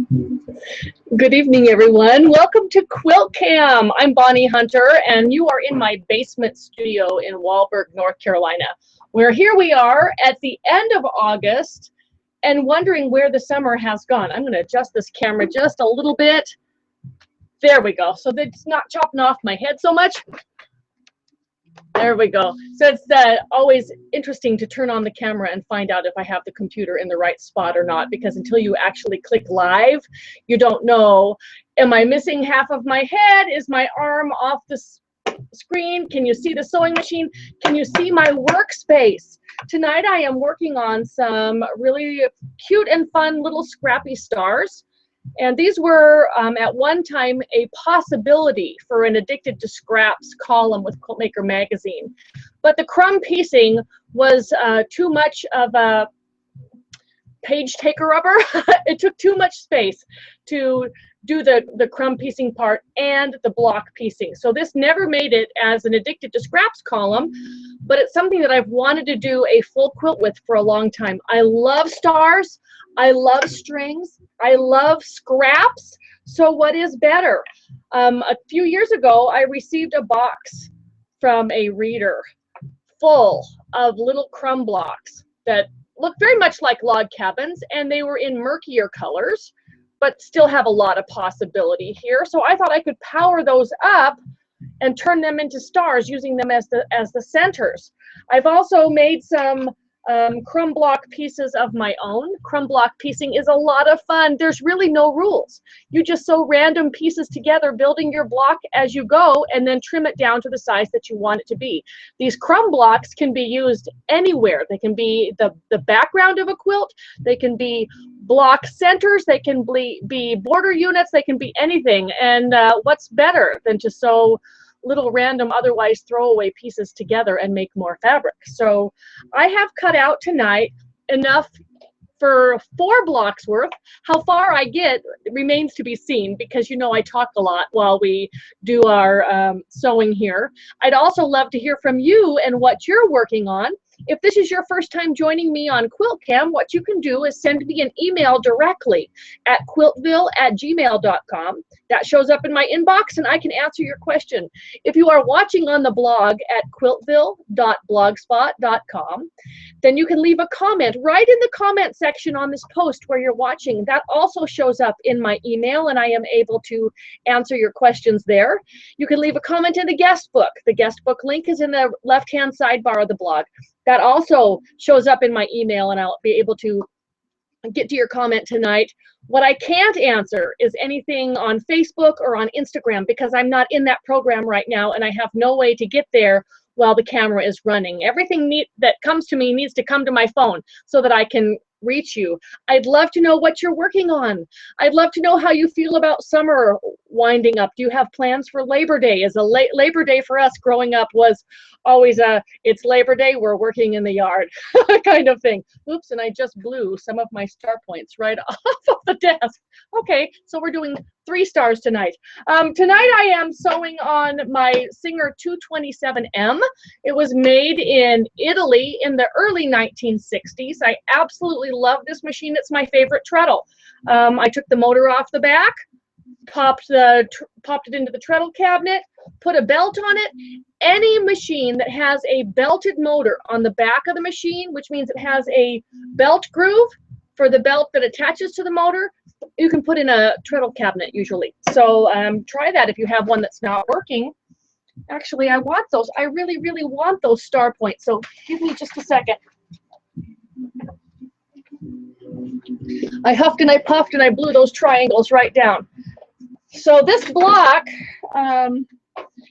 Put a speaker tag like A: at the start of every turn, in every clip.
A: Good evening, everyone. Welcome to Quilt-Cam. I'm Bonnie Hunter, and you are in my basement studio in Walberg, North Carolina, where here we are at the end of August and wondering where the summer has gone. I'm going to adjust this camera just a little bit. There we go, so that it's not chopping off my head so much. There we go. So it's always interesting to turn on the camera and find out if I have the computer in the right spot or not, because until you actually click live, you don't know, am I missing half of my head? Is my arm off the screen? Can you see the sewing machine? Can you see my workspace? Tonight I am working on some really cute and fun little scrappy stars. And these were at one time a possibility for an Addicted to Scraps column with Quiltmaker magazine. But the crumb piecing was too much of a page taker upper. It took too much space to do the crumb piecing part and the block piecing. So this never made it as an Addicted to Scraps column, but it's something that I've wanted to do a full quilt with for a long time. I love stars. I love strings. I love scraps. So what is better? A few years ago, I received a box from a reader full of little crumb blocks that look very much like log cabins, and they were in murkier colors, but still have a lot of possibility here. So I thought I could power those up and turn them into stars using them as the centers. I've also made some crumb block pieces of my own. Crumb block piecing is a lot of fun. There's really no rules. You just sew random pieces together, building your block as you go, and then trim it down to the size that you want it to be. These crumb blocks can be used anywhere. They can be the background of a quilt. They can be block centers. They can be border units. They can be anything. And what's better than to sew little random otherwise throwaway pieces together and make more fabric. So I have cut out tonight enough for 4 blocks worth. How far I get remains to be seen, because you know I talk a lot while we do our sewing here. I'd also love to hear from you and what you're working on. If this is your first time joining me on Quilt-Cam, what you can do is send me an email directly at quiltville@gmail.com. That shows up in my inbox and I can answer your question. If you are watching on the blog at quiltville.blogspot.com, then you can leave a comment right in the comment section on this post where you're watching. That also shows up in my email and I am able to answer your questions there. You can leave a comment in the guest book. The guest book link is in the left-hand sidebar of the blog. That also shows up in my email and I'll be able to get to your comment tonight. What I can't answer is anything on Facebook or on Instagram, because I'm not in that program right now and I have no way to get there while the camera is running. Everything that comes to me needs to come to my phone so that I can reach you. I'd love to know what you're working on. I'd love to know how you feel about summer winding up. Do you have plans for Labor Day? As a Labor Day for us growing up was always it's Labor Day, we're working in the yard kind of thing. Oops, and I just blew some of my star points right off of the desk. Okay, so we're doing 3 stars tonight. Tonight I am sewing on my Singer 227M. It was made in Italy in the early 1960s. I absolutely love this machine. It's my favorite treadle. I took the motor off the back, popped it into the treadle cabinet, put a belt on it. Any machine that has a belted motor on the back of the machine, which means it has a belt groove for the belt that attaches to the motor, you can put in a treadle cabinet usually. So try that if you have one that's not working. Actually, I want those. I really, really want those star points. So give me just a second. I huffed and I puffed and I blew those triangles right down. So this block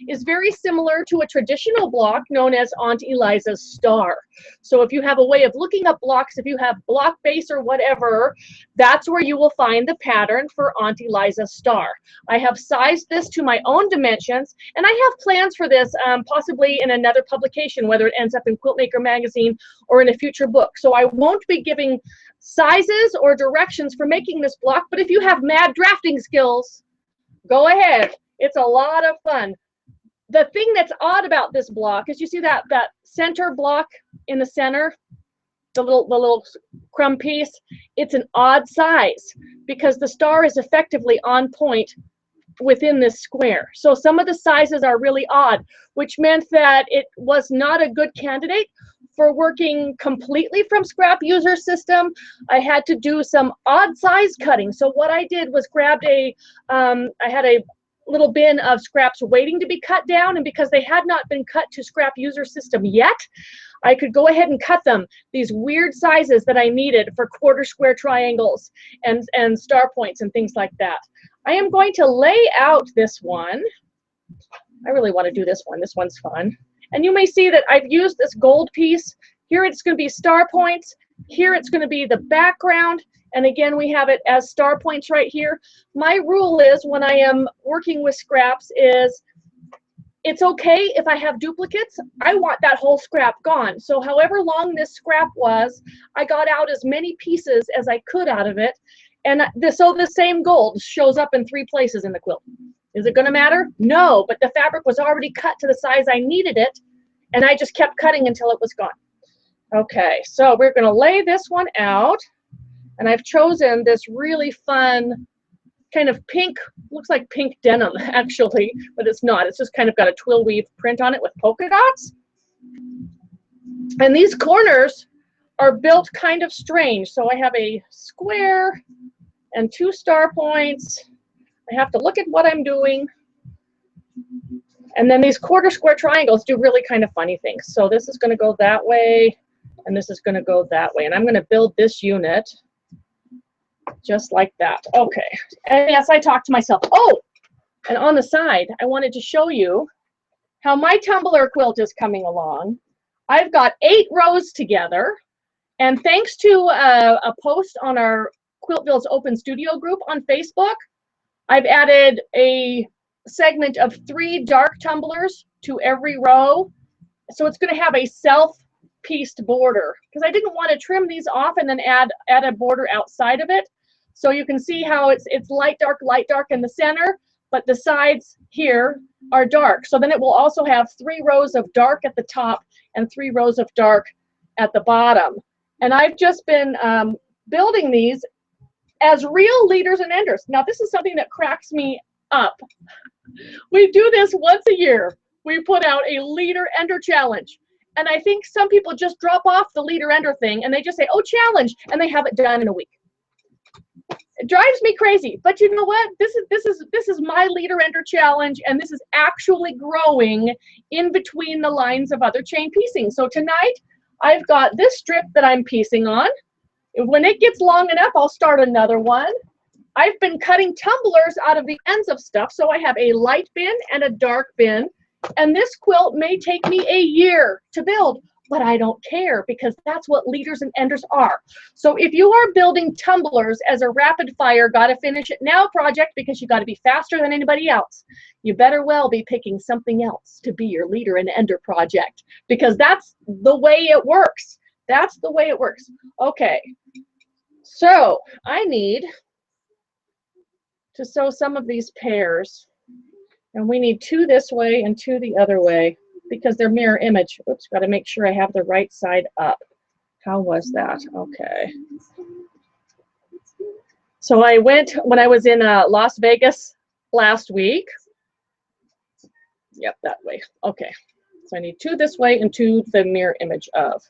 A: is very similar to a traditional block known as Aunt Eliza's Star. So if you have a way of looking up blocks, if you have block base or whatever, that's where you will find the pattern for Aunt Eliza's Star. I have sized this to my own dimensions, and I have plans for this possibly in another publication, whether it ends up in Quiltmaker magazine or in a future book. So I won't be giving sizes or directions for making this block, but if you have mad drafting skills, go ahead. It's a lot of fun. The thing that's odd about this block is you see that center block in the center? the little crumb piece, it's an odd size because the star is effectively on point within this square. So some of the sizes are really odd, which meant that it was not a good candidate for working completely from scrap user system. I had to do some odd size cutting. So what I did was grabbed I had a little bin of scraps waiting to be cut down, and because they had not been cut to scrap user system yet, I could go ahead and cut them these weird sizes that I needed for quarter square triangles and star points and things like that. I am going to lay out this one. I really want to do this one. This one's fun. And you may see that I've used this gold piece. Here it's going to be star points. Here it's going to be the background. And again, we have it as star points right here. My rule is when I am working with scraps is it's okay if I have duplicates. I want that whole scrap gone. So however long this scrap was, I got out as many pieces as I could out of it. And so the same gold shows up in 3 places in the quilt. Is it going to matter? No, but the fabric was already cut to the size I needed it, and I just kept cutting until it was gone. Okay, so we're going to lay this one out, and I've chosen this really fun kind of pink, looks like pink denim actually, but it's not. It's just kind of got a twill weave print on it with polka dots. And these corners are built kind of strange. So I have a square and 2 star points. I have to look at what I'm doing. And then these quarter square triangles do really kind of funny things. So this is going to go that way, and this is going to go that way. And I'm going to build this unit just like that. Okay. And yes, I talked to myself. Oh, and on the side, I wanted to show you how my tumbler quilt is coming along. I've got 8 rows together. And thanks to a post on our Quiltville's Open Studio group on Facebook, I've added a segment of 3 dark tumblers to every row. So it's going to have a self-pieced border because I didn't want to trim these off and then add a border outside of it. So you can see how it's light, dark in the center, but the sides here are dark. So then it will also have 3 rows of dark at the top and 3 rows of dark at the bottom. And I've just been building these as real leaders and enders. Now, this is something that cracks me up. We do this once a year. We put out a leader ender challenge. And I think some people just drop off the leader ender thing and they just say, oh, challenge, and they have it done in a week. It drives me crazy. But you know what? This is my leader ender challenge, and this is actually growing in between the lines of other chain piecing. So tonight, I've got this strip that I'm piecing on. When it gets long enough, I'll start another one. I've been cutting tumblers out of the ends of stuff, so I have a light bin and a dark bin. And this quilt may take me a year to build, but I don't care because that's what leaders and enders are. So if you are building tumblers as a rapid fire, gotta finish it now project because you gotta be faster than anybody else, you better well be picking something else to be your leader and ender project because that's the way it works. That's the way it works. Okay, so I need to sew some of these pairs, and we need 2 this way and 2 the other way because they're mirror image. Oops, got to make sure I have the right side up. How was that? Okay. So I went, when I was in Las Vegas last week. Yep, that way. Okay. So I need 2 this way and 2 the mirror image of.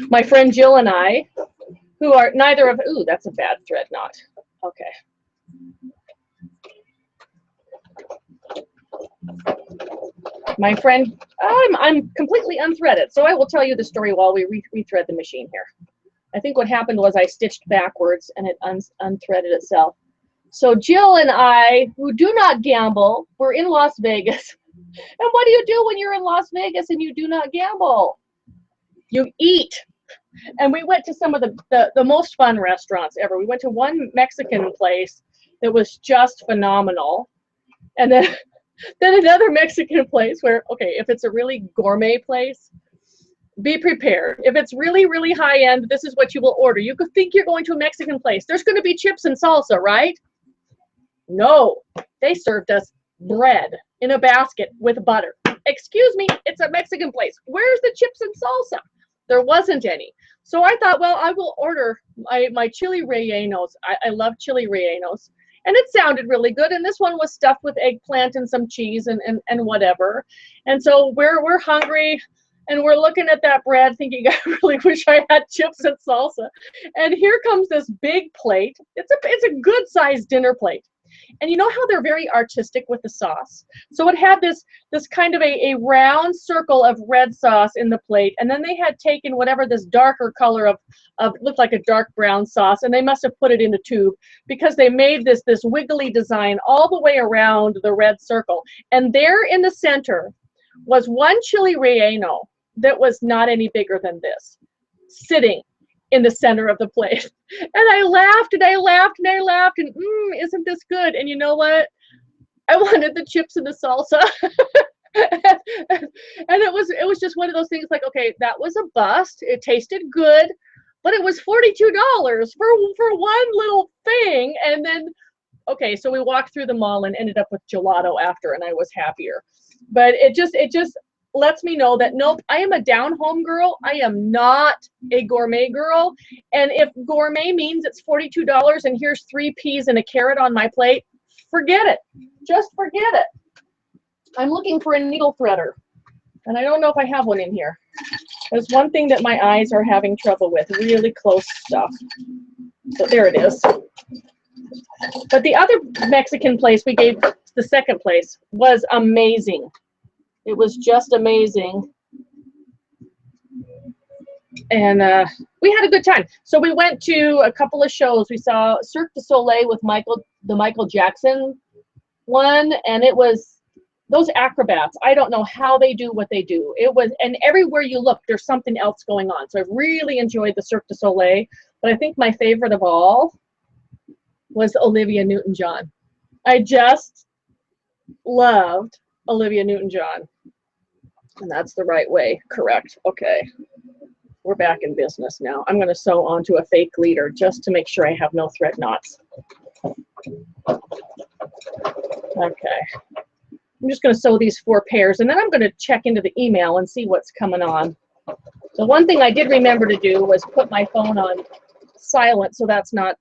A: My friend Jill and I, who are neither of, ooh, that's a bad thread knot. Okay. My friend, I'm completely unthreaded, so I will tell you the story while we rethread the machine here. I think what happened was I stitched backwards and it unthreaded itself. So Jill and I, who do not gamble, we're in Las Vegas. And what do you do when you're in Las Vegas and you do not gamble? You eat. And we went to some of the most fun restaurants ever. We went to one Mexican place that was just phenomenal. And then another Mexican place where, okay, if it's a really gourmet place, be prepared. If it's really, really high end, this is what you will order. You could think you're going to a Mexican place. There's going to be chips and salsa, right? No, they served us bread in a basket with butter. excuse me, it's a Mexican place. Where's the chips and salsa? There wasn't any. So I thought, well, I will order my chili rellenos. I love chili rellenos. And it sounded really good. And this one was stuffed with eggplant and some cheese and whatever. And so we're hungry and we're looking at that bread thinking, I really wish I had chips and salsa. And here comes this big plate. It's a good sized dinner plate. And you know how they're very artistic with the sauce? So it had this kind of a round circle of red sauce in the plate, and then they had taken whatever this darker color of looked like a dark brown sauce, and they must have put it in a tube because they made this wiggly design all the way around the red circle. And there in the center was one chili relleno that was not any bigger than this, sitting in the center of the plate. And I laughed and I laughed and I laughed and isn't this good? And you know what? I wanted the chips and the salsa. And it was just one of those things like, okay, that was a bust. It tasted good, but it was $42 for one little thing. And then, okay, so we walked through the mall and ended up with gelato after, and I was happier. But it just lets me know that nope, I am a down home girl. I am not a gourmet girl. And if gourmet means it's $42 and here's 3 peas and a carrot on my plate, forget it. Just forget it. I'm looking for a needle threader, and I don't know if I have one in here. There's one thing that my eyes are having trouble with, really close stuff. So there it is. But the other Mexican place we gave, the second place, was amazing. It was just amazing. And we had a good time. So we went to a couple of shows. We saw Cirque du Soleil with the Michael Jackson one, and it was those acrobats. I don't know how they do what they do. It was, and everywhere you look, there's something else going on. So I really enjoyed the Cirque du Soleil, but I think my favorite of all was Olivia Newton-John. I just loved Olivia Newton-John. And that's the right way, correct. Okay, we're back in business now. I'm gonna sew onto a fake leader just to make sure I have no thread knots. Okay, I'm just gonna sew these 4 pairs and then I'm gonna check into the email and see what's coming on. The one thing I did remember to do was put my phone on silent so that's not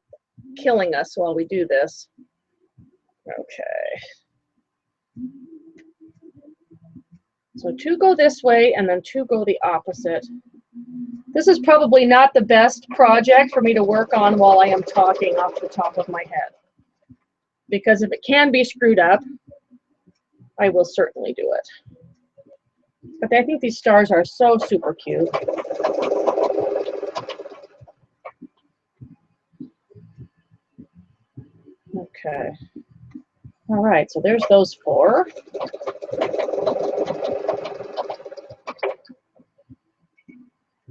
A: killing us while we do this. Okay. So 2 go this way and then 2 go the opposite. This is probably not the best project for me to work on while I am talking off the top of my head. Because if it can be screwed up, I will certainly do it. But I think these stars are so super cute. Okay. All right, so there's those 4.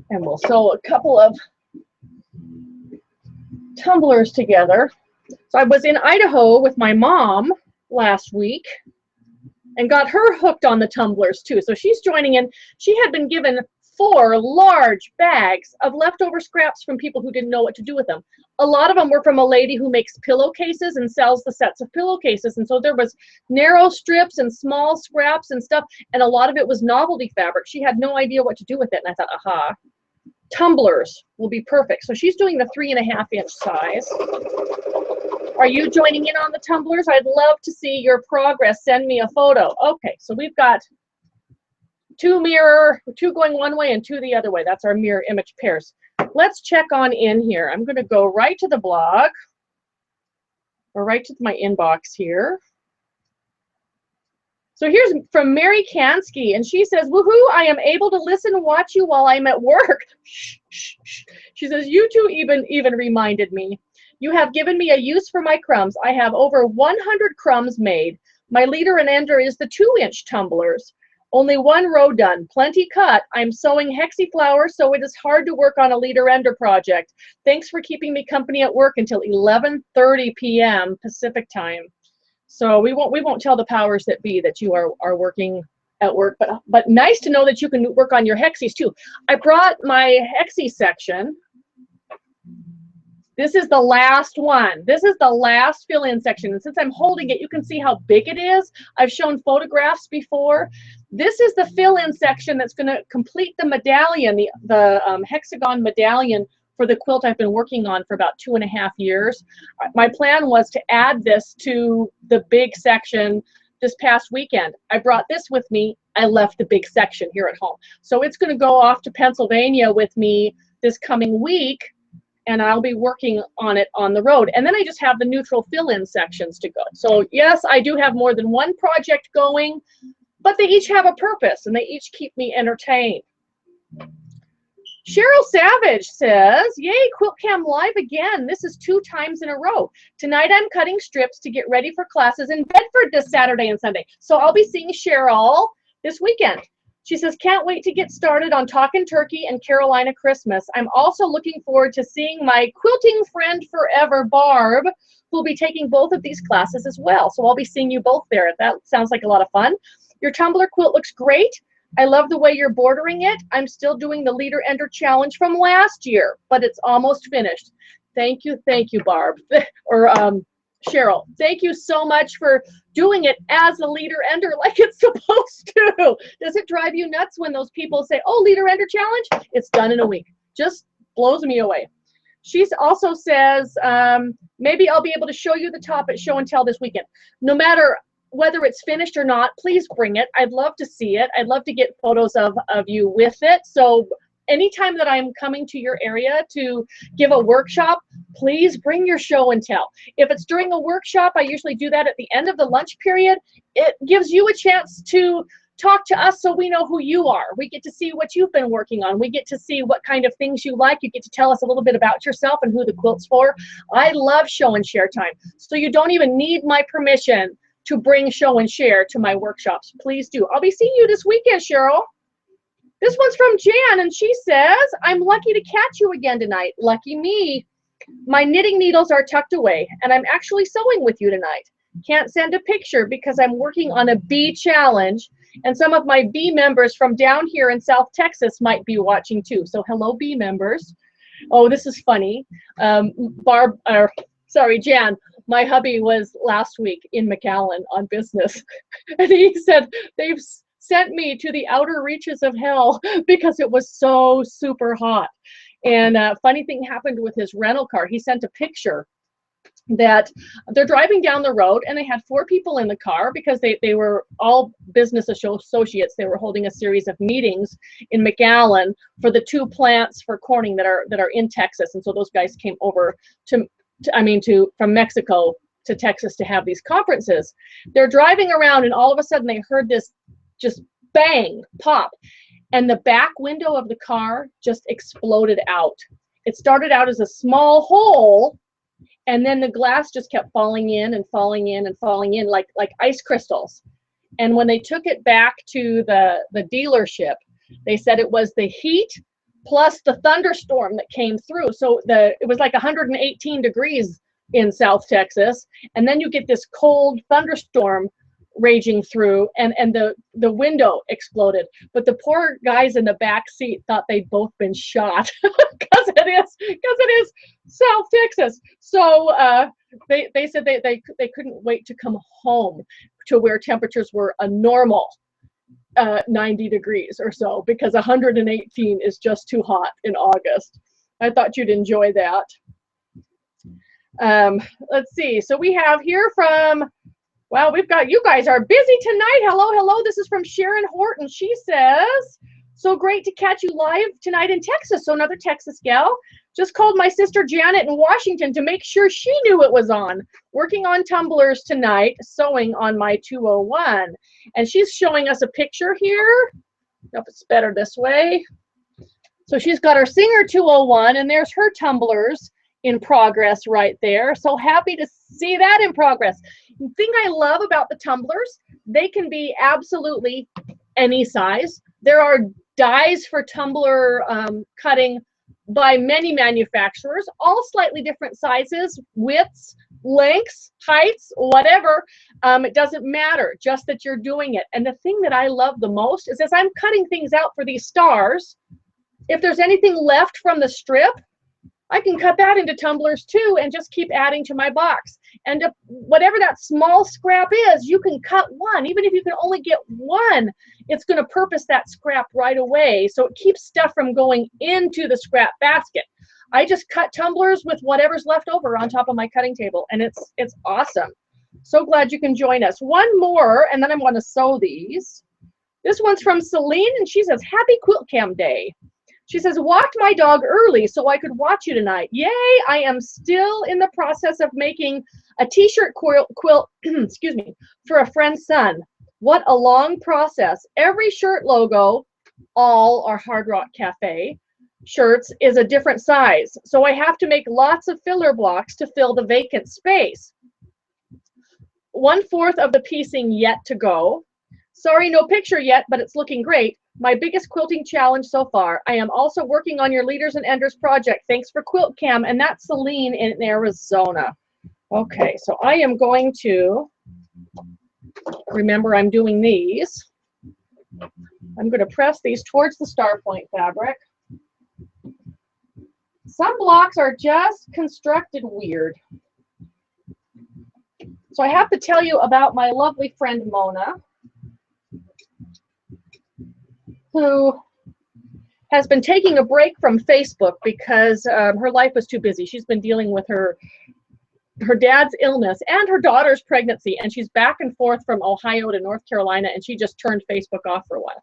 A: And we'll sew a couple of tumblers together. So I was in Idaho with my mom last week and got her hooked on the tumblers too. So she's joining in. She had been given 4 large bags of leftover scraps from people who didn't know what to do with them. A lot of them were from a lady who makes pillowcases and sells the sets of pillowcases. And so there was narrow strips and small scraps and stuff. And a lot of it was novelty fabric. She had no idea what to do with it. And I thought, aha, tumblers will be perfect. So she's doing the 3.5-inch size. Are you joining in on the tumblers? I'd love to see your progress. Send me a photo. Okay, so we've got 2 going one way and 2 the other way. That's our mirror image pairs. Let's check on in here. I'm going to go right to the blog or right to my inbox here. So here's from Mary Kansky, and she says, woohoo, I am able to listen and watch you while I'm at work. Shh, shh, shh. She says, you two even reminded me. You have given me a use for my crumbs. I have over 100 crumbs made. My leader and ender is the 2-inch tumblers. Only 1 row done, plenty cut. I'm sewing hexiflower, so it is hard to work on a leader ender project. Thanks for keeping me company at work until 11:30 p.m. Pacific time. So we won't tell the powers that be that you are working at work, but nice to know that you can work on your hexes too. I brought my hexie section. This is the last one. This is the last fill-in section. And since I'm holding it, you can see how big it is. I've shown photographs before. This is the fill-in section that's going to complete the medallion, the hexagon medallion for the quilt I've been working on for about 2.5 years. My plan was to add this to the big section this past weekend. I brought this with me. I left the big section here at home. So it's going to go off to Pennsylvania with me this coming week, and I'll be working on it on the road. And then I just have the neutral fill-in sections to go. So yes, I do have more than one project going, but they each have a purpose and they each keep me entertained. Cheryl Savage says, yay, Quilt-Cam live again. This is 2 times in a row. Tonight I'm cutting strips to get ready for classes in Bedford this Saturday and Sunday. So I'll be seeing Cheryl this weekend. She says, can't wait to get started on Talkin' Turkey and Carolina Christmas. I'm also looking forward to seeing my quilting friend forever, Barb, who will be taking both of these classes as well. So I'll be seeing you both there. That sounds like a lot of fun. Your tumbler quilt looks great. I love the way you're bordering it. I'm still doing the leader ender challenge from last year, but it's almost finished. Thank you, Barb, or Cheryl. Thank you so much for doing it as a leader ender like it's supposed to. Does it drive you nuts when those people say, oh, leader ender challenge? It's done in a week. Just blows me away. She also says, maybe I'll be able to show you the top at show and tell this weekend. No matter whether it's finished or not, please bring it. I'd love to see it. I'd love to get photos of you with it. So anytime that I'm coming to your area to give a workshop, please bring your show and tell. If it's during a workshop, I usually do that at the end of the lunch period. It gives you a chance to talk to us so we know who you are. We get to see what you've been working on. We get to see what kind of things you like. You get to tell us a little bit about yourself and who the quilt's for. I love show and share time. So you don't even need my permission to bring show and share to my workshops. Please do. I'll be seeing you this weekend, Cheryl. This one's from Jan, and she says, I'm lucky to catch you again tonight. Lucky me. My knitting needles are tucked away, and I'm actually sewing with you tonight. Can't send a picture because I'm working on a bee challenge, and some of my bee members from down here in South Texas might be watching too. So hello, bee members. Oh, this is funny. Jan, my hubby was last week in McAllen on business, and he said they've sent me to the outer reaches of hell because it was so super hot. And a funny thing happened with his rental car. He sent a picture that they're driving down the road, and they had 4 people in the car because they were all business associates. They were holding a series of meetings in McAllen for the 2 plants for corning that are in Texas. And so those guys came over from Mexico to Texas to have these conferences. They're driving around, and all of a sudden they heard this just bang, pop, and the back window of the car just exploded out. It started out as a small hole, and then the glass just kept falling in and falling in and falling in like ice crystals. And when they took it back to the dealership, they said it was the heat plus the thunderstorm that came through. So it was like 118 degrees in South Texas, and then you get this cold thunderstorm raging through, and the window exploded. But the poor guys in the back seat thought they'd both been shot because it is South Texas. So they said they couldn't wait to come home to where temperatures were a normal 90 degrees or so, because 118 is just too hot in August. I thought you'd enjoy that. Let's see. So we have here from, well, we've got, you guys are busy tonight. Hello. This is from Sharon Horton. She says, so great to catch you live tonight in Texas. So another Texas gal. Just called my sister Janet in Washington to make sure she knew it was on. Working on tumblers tonight, sewing on my 201. And she's showing us a picture here. If it's better this way. So she's got her Singer 201, and there's her tumblers in progress right there. So happy to see that in progress. The thing I love about the tumblers, they can be absolutely any size. There are dies for tumbler cutting by many manufacturers, all slightly different sizes, widths, lengths, heights, whatever. It doesn't matter, just that you're doing it. And the thing that I love the most is, as I'm cutting things out for these stars, if there's anything left from the strip, I can cut that into tumblers too and just keep adding to my box. And whatever that small scrap is, you can cut one. Even if you can only get one, it's going to purpose that scrap right away. So it keeps stuff from going into the scrap basket. I just cut tumblers with whatever's left over on top of my cutting table, and it's awesome. So glad you can join us. One more, and then I'm going to sew these. This one's from Celine, and she says, Happy Quilt-Cam Day. She says, walked my dog early so I could watch you tonight. Yay! I am still in the process of making a t-shirt quilt excuse me, for a friend's son. What a long process. Every shirt logo, all are Hard Rock Cafe shirts, is a different size. So I have to make lots of filler blocks to fill the vacant space. 1/4 of the piecing yet to go. Sorry, no picture yet, but it's looking great. My biggest quilting challenge so far. I am also working on your Leaders and Enders project. Thanks for Quilt-Cam, and that's Celine in Arizona. Okay, so I am going to, remember I'm doing these. I'm going to press these towards the star point fabric. Some blocks are just constructed weird. So I have to tell you about my lovely friend Mona, who has been taking a break from Facebook because her life was too busy. She's been dealing with her dad's illness and her daughter's pregnancy, and she's back and forth from Ohio to North Carolina, and she just turned Facebook off for a while.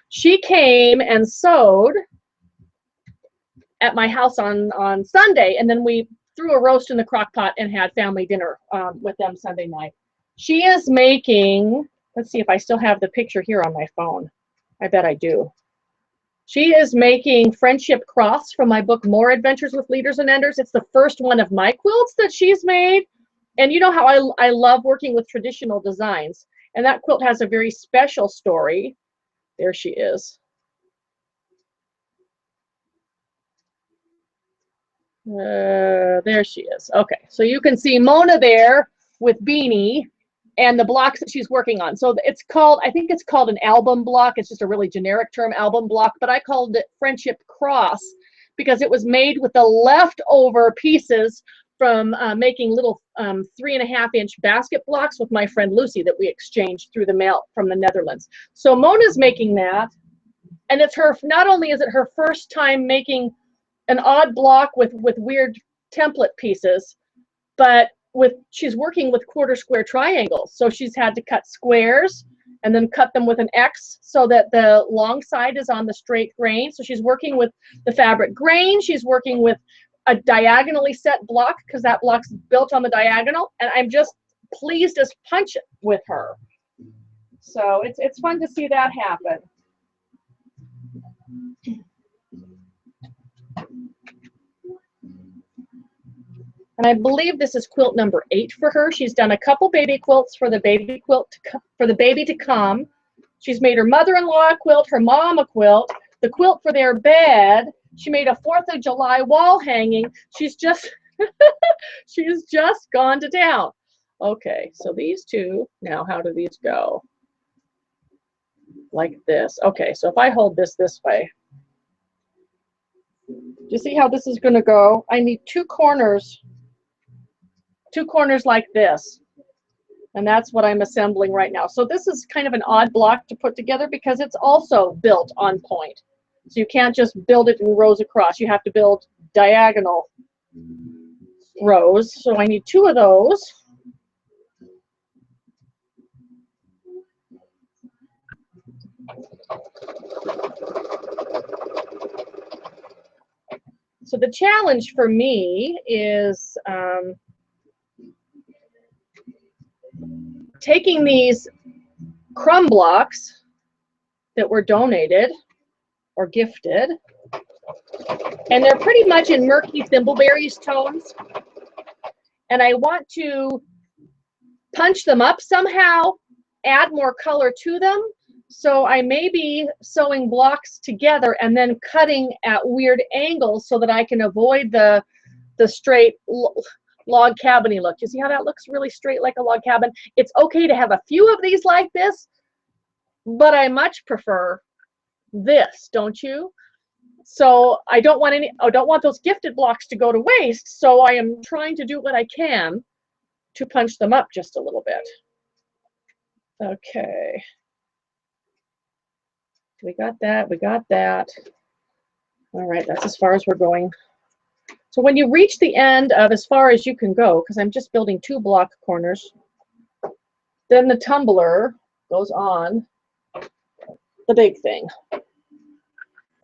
A: She came and sewed at my house on Sunday, and then we threw a roast in the crock pot and had family dinner with them Sunday night. She is making, let's see if I still have the picture here on my phone. I bet I do. She is making Friendship Cross from my book, More Adventures with Leaders and Enders. It's the first one of my quilts that she's made. And you know how I love working with traditional designs. And that quilt has a very special story. There she is. There she is. Okay, so you can see Mona there with Beanie and the blocks that she's working on. So it's called, I think it's called an album block. It's just a really generic term, album block, but I called it Friendship Cross because it was made with the leftover pieces from making little 3.5-inch basket blocks with my friend Lucy that we exchanged through the mail from the Netherlands. So Mona's making that, and it's her, not only is it her first time making an odd block with weird template pieces, but she's working with quarter square triangles. So she's had to cut squares and then cut them with an X so that the long side is on the straight grain. So she's working with the fabric grain. She's working with a diagonally set block because that block's built on the diagonal. And I'm just pleased as punch with her. So it's fun to see that happen. And I believe this is quilt number 8 for her. She's done a couple baby quilts for the baby to come. She's made her mother-in-law a quilt, her mom a quilt, the quilt for their bed. She made a 4th of July wall hanging. She's just she's just gone to town. Okay, so these two, now how do these go? Like this. Okay, so if I hold this way, do you see how this is going to go? I need two corners like this, and that's what I'm assembling right now. So this is kind of an odd block to put together because it's also built on point. So you can't just build it in rows across. You have to build diagonal rows. So I need 2 of those. So the challenge for me is taking these crumb blocks that were donated or gifted, and they're pretty much in murky thimbleberries tones, and I want to punch them up somehow, add more color to them. So I may be sewing blocks together and then cutting at weird angles so that I can avoid the straight log cabin-y look. You see how that looks really straight like a log cabin? It's okay to have a few of these like this, but I much prefer this, don't you? So I don't want those gifted blocks to go to waste. So I am trying to do what I can to punch them up just a little bit. Okay. We got that. We got that. All right, that's as far as we're going. So when you reach the end of as far as you can go, because I'm just building 2 block corners, then the tumbler goes on the big thing.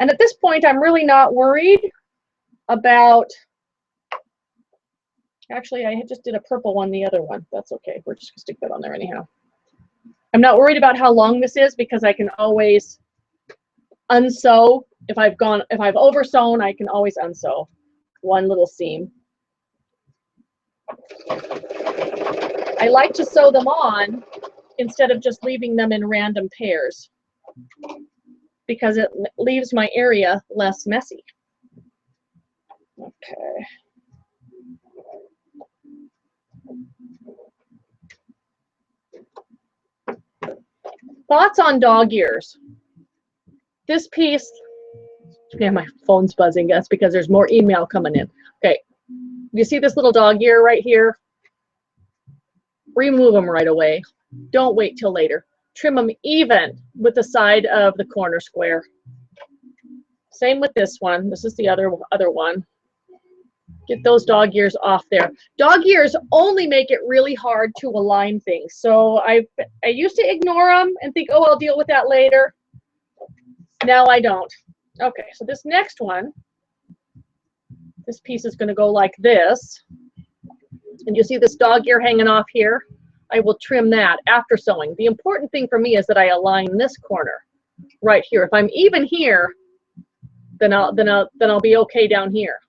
A: And at this point, I'm really not worried about, actually, I just did a purple one, the other one. That's okay. We're just gonna stick that on there anyhow. I'm not worried about how long this is because I can always unsew. If I've oversewn, I can always unsew one little seam. I like to sew them on instead of just leaving them in random pairs because it leaves my area less messy. Okay. Thoughts on dog ears? This piece, yeah, my phone's buzzing. That's because there's more email coming in. Okay, you see this little dog ear right here? Remove them right away. Don't wait till later. Trim them even with the side of the corner square. Same with this one. This is the other one. Get those dog ears off there. Dog ears only make it really hard to align things. So I used to ignore them and think, oh, I'll deal with that later. Now I don't. Okay, so this next one, this piece is going to go like this. And you see this dog ear hanging off here? I will trim that after sewing. The important thing for me is that I align this corner right here. If I'm even here, then I'll be okay down here.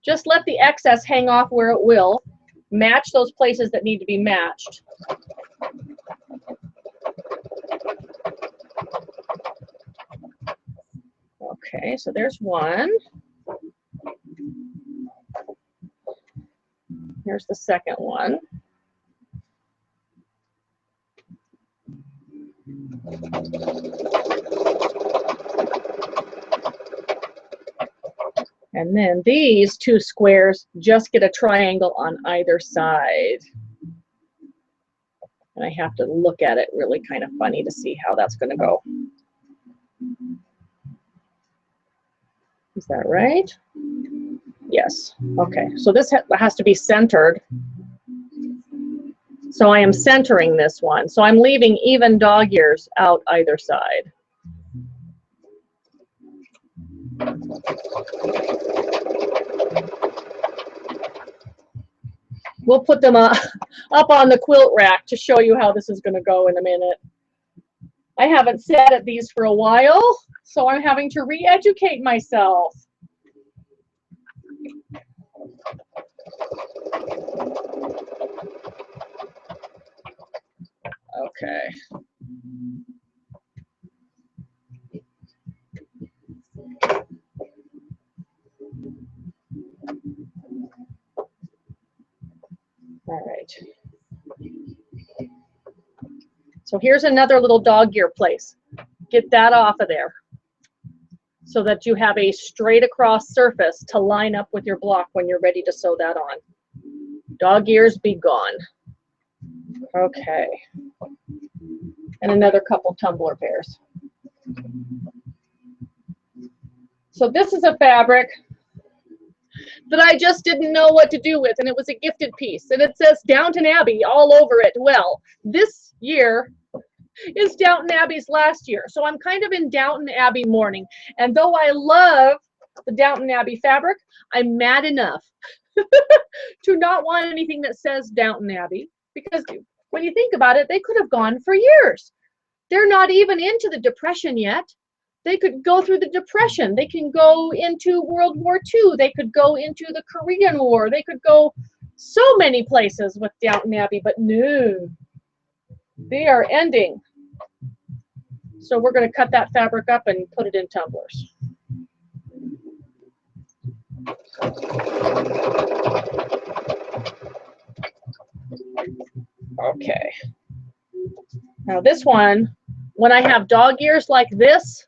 A: Just let the excess hang off where it will. Match those places that need to be matched. Okay, so there's one. Here's the second one. And then these 2 squares just get a triangle on either side. And I have to look at it really kind of funny to see how that's going to go. Is that right? Yes. Okay. So this has to be centered. So I am centering this one. So I'm leaving even dog ears out either side. We'll put them up on the quilt rack to show you how this is going to go in a minute. I haven't sat at these for a while, so I'm having to re-educate myself. Okay. All right. So here's another little dog ear place. Get that off of there so that you have a straight across surface to line up with your block when you're ready to sew that on. Dog ears be gone. Okay. And another couple tumbler pairs. So this is a fabric that I just didn't know what to do with, and it was a gifted piece, and it says Downton Abbey all over it. Well, this year is Downton Abbey's last year, so I'm kind of in Downton Abbey mourning, and though I love the Downton Abbey fabric, I'm mad enough to not want anything that says Downton Abbey, because when you think about it, they could have gone for years. They're not even into the Depression yet. They could go through the Depression. They can go into World War II. They could go into the Korean War. They could go so many places with Downton Abbey, but no, they are ending. So we're going to cut that fabric up and put it in tumblers. Okay. Now this one, when I have dog ears like this,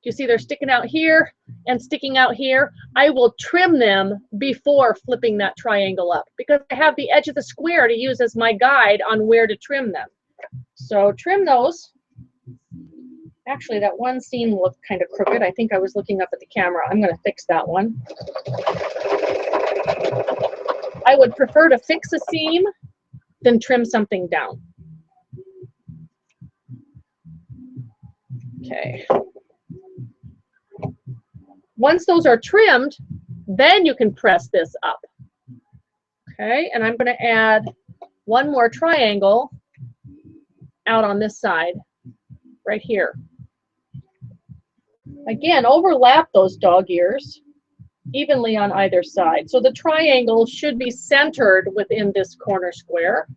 A: you see they're sticking out here and sticking out here, I will trim them before flipping that triangle up because I have the edge of the square to use as my guide on where to trim them. So trim those. Actually, that one seam looked kind of crooked. I think I was looking up at the camera. I'm going to fix that one. I would prefer to fix a seam than trim something down. Okay. Once those are trimmed, then you can press this up. Okay, and I'm going to add one more triangle out on this side, right here. Again, overlap those dog ears evenly on either side. So the triangle should be centered within this corner square.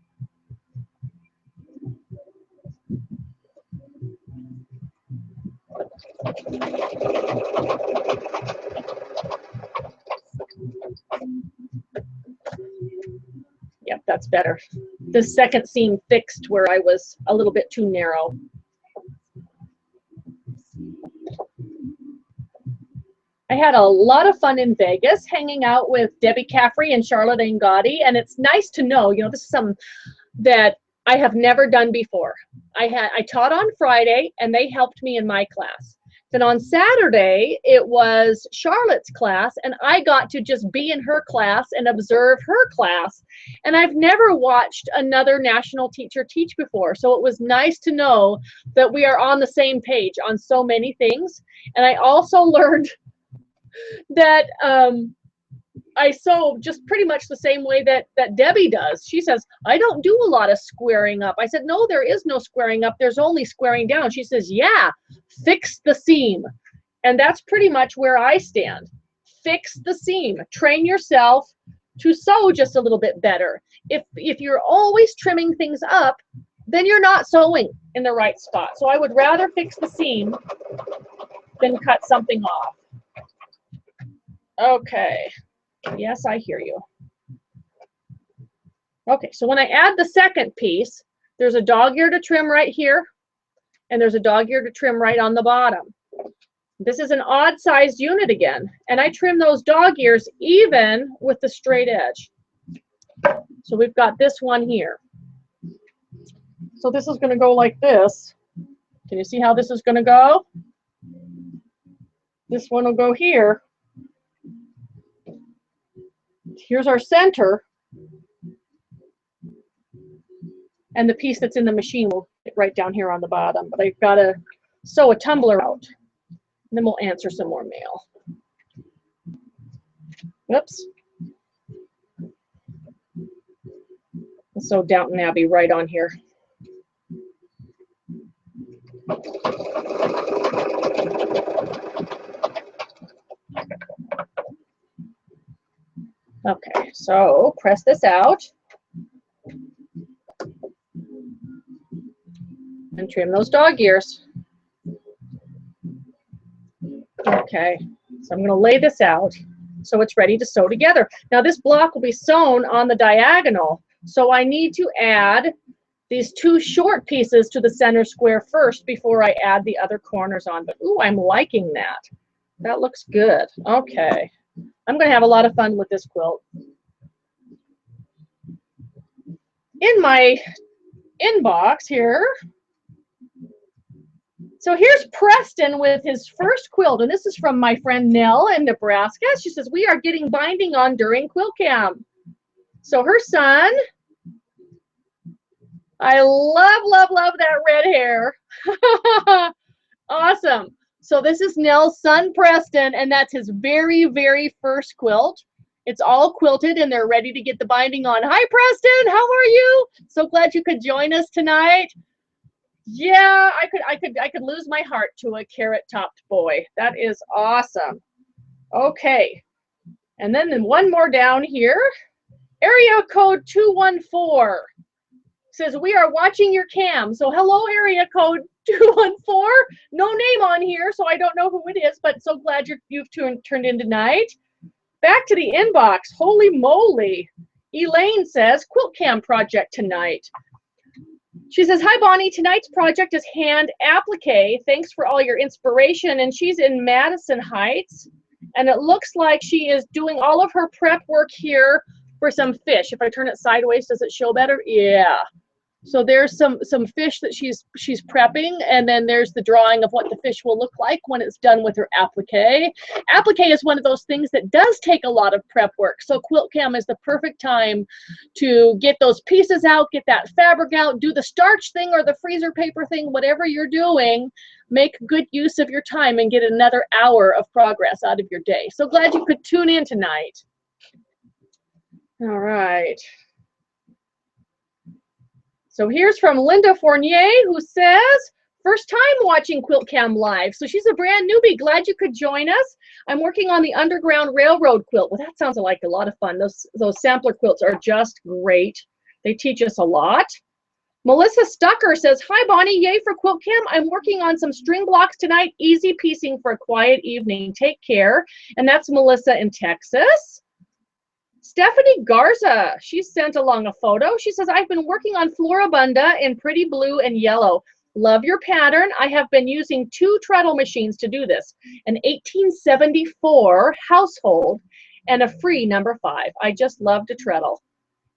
A: Yep, that's better. The second seam fixed where I was a little bit too narrow. I had a lot of fun in Vegas hanging out with Debbie Caffrey and Charlotte Angotti, and it's nice to know, you know, this is something that I have never done before. I taught on Friday, and they helped me in my class. Then on Saturday, it was Charlotte's class, and I got to just be in her class and observe her class. And I've never watched another national teacher teach before, so it was nice to know that we are on the same page on so many things. And I also learned that I sew just pretty much the same way that Debbie does. She says, I don't do a lot of squaring up. I said, no, there is no squaring up. There's only squaring down. She says, yeah, fix the seam. And that's pretty much where I stand. Fix the seam. Train yourself to sew just a little bit better. If you're always trimming things up, then you're not sewing in the right spot. So I would rather fix the seam than cut something off. Okay. Yes, I hear you. Okay, so when I add the second piece, there's a dog ear to trim right here, and there's a dog ear to trim right on the bottom. This is an odd-sized unit again, and I trim those dog ears even with the straight edge. So we've got this one here. So this is going to go like this. Can you see how this is going to go? This one will go here. Here's our center, and the piece that's in the machine will get right down here on the bottom, but I've got to sew a tumbler out, and then we'll answer some more mail. Whoops. I'll sew Downton Abbey right on here. Okay, so press this out and trim those dog ears. Okay, so I'm going to lay this out so it's ready to sew together. Now this block will be sewn on the diagonal, so I need to add these two short pieces to the center square first before I add the other corners on. But ooh, I'm liking that. That looks good. Okay. I'm going to have a lot of fun with this quilt. In my inbox here, so here's Preston with his first quilt, and this is from my friend Nell in Nebraska. She says, we are getting binding on during Quilt-Cam. So her son, I love, love, love that red hair. Awesome. So this is Nell's son, Preston, and that's his very, very first quilt. It's all quilted, and they're ready to get the binding on. Hi, Preston. How are you? So glad you could join us tonight. Yeah, I could lose my heart to a carrot-topped boy. That is awesome. Okay, and then one more down here. Area code 214 says we are watching your cam. So hello, area code 214. No name on here, so I don't know who it is, but so glad you've turned in tonight. Back to the inbox. Holy moly. Elaine says, Quilt-Cam project tonight. She says, hi, Bonnie. Tonight's project is hand applique. Thanks for all your inspiration. And she's in Madison Heights. And it looks like she is doing all of her prep work here for some fish. If I turn it sideways, does it show better? Yeah. So there's some fish that she's prepping, and then there's the drawing of what the fish will look like when it's done with her applique. Applique is one of those things that does take a lot of prep work. So Quilt-Cam is the perfect time to get those pieces out, get that fabric out, do the starch thing or the freezer paper thing, whatever you're doing. Make good use of your time and get another hour of progress out of your day. So glad you could tune in tonight. All right. So here's from Linda Fournier, who says, first time watching Quilt-Cam live. So she's a brand newbie. Glad you could join us. I'm working on the Underground Railroad quilt. Well, that sounds like a lot of fun. Those sampler quilts are just great. They teach us a lot. Melissa Stucker says, hi, Bonnie. Yay for Quilt-Cam. I'm working on some string blocks tonight. Easy piecing for a quiet evening. Take care. And that's Melissa in Texas. Stephanie Garza, she sent along a photo. She says, I've been working on Floribunda in pretty blue and yellow. Love your pattern. I have been using 2 treadle machines to do this. An 1874 household and a free number 5. I just love to treadle.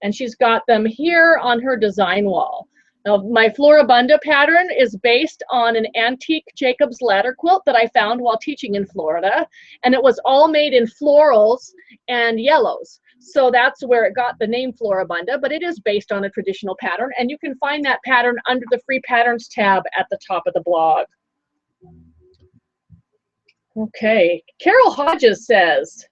A: And she's got them here on her design wall. Now, my Floribunda pattern is based on an antique Jacob's Ladder quilt that I found while teaching in Florida. And it was all made in florals and yellows. So that's where it got the name Floribunda, but it is based on a traditional pattern. And you can find that pattern under the free patterns tab at the top of the blog. Okay, Carol Hodges says,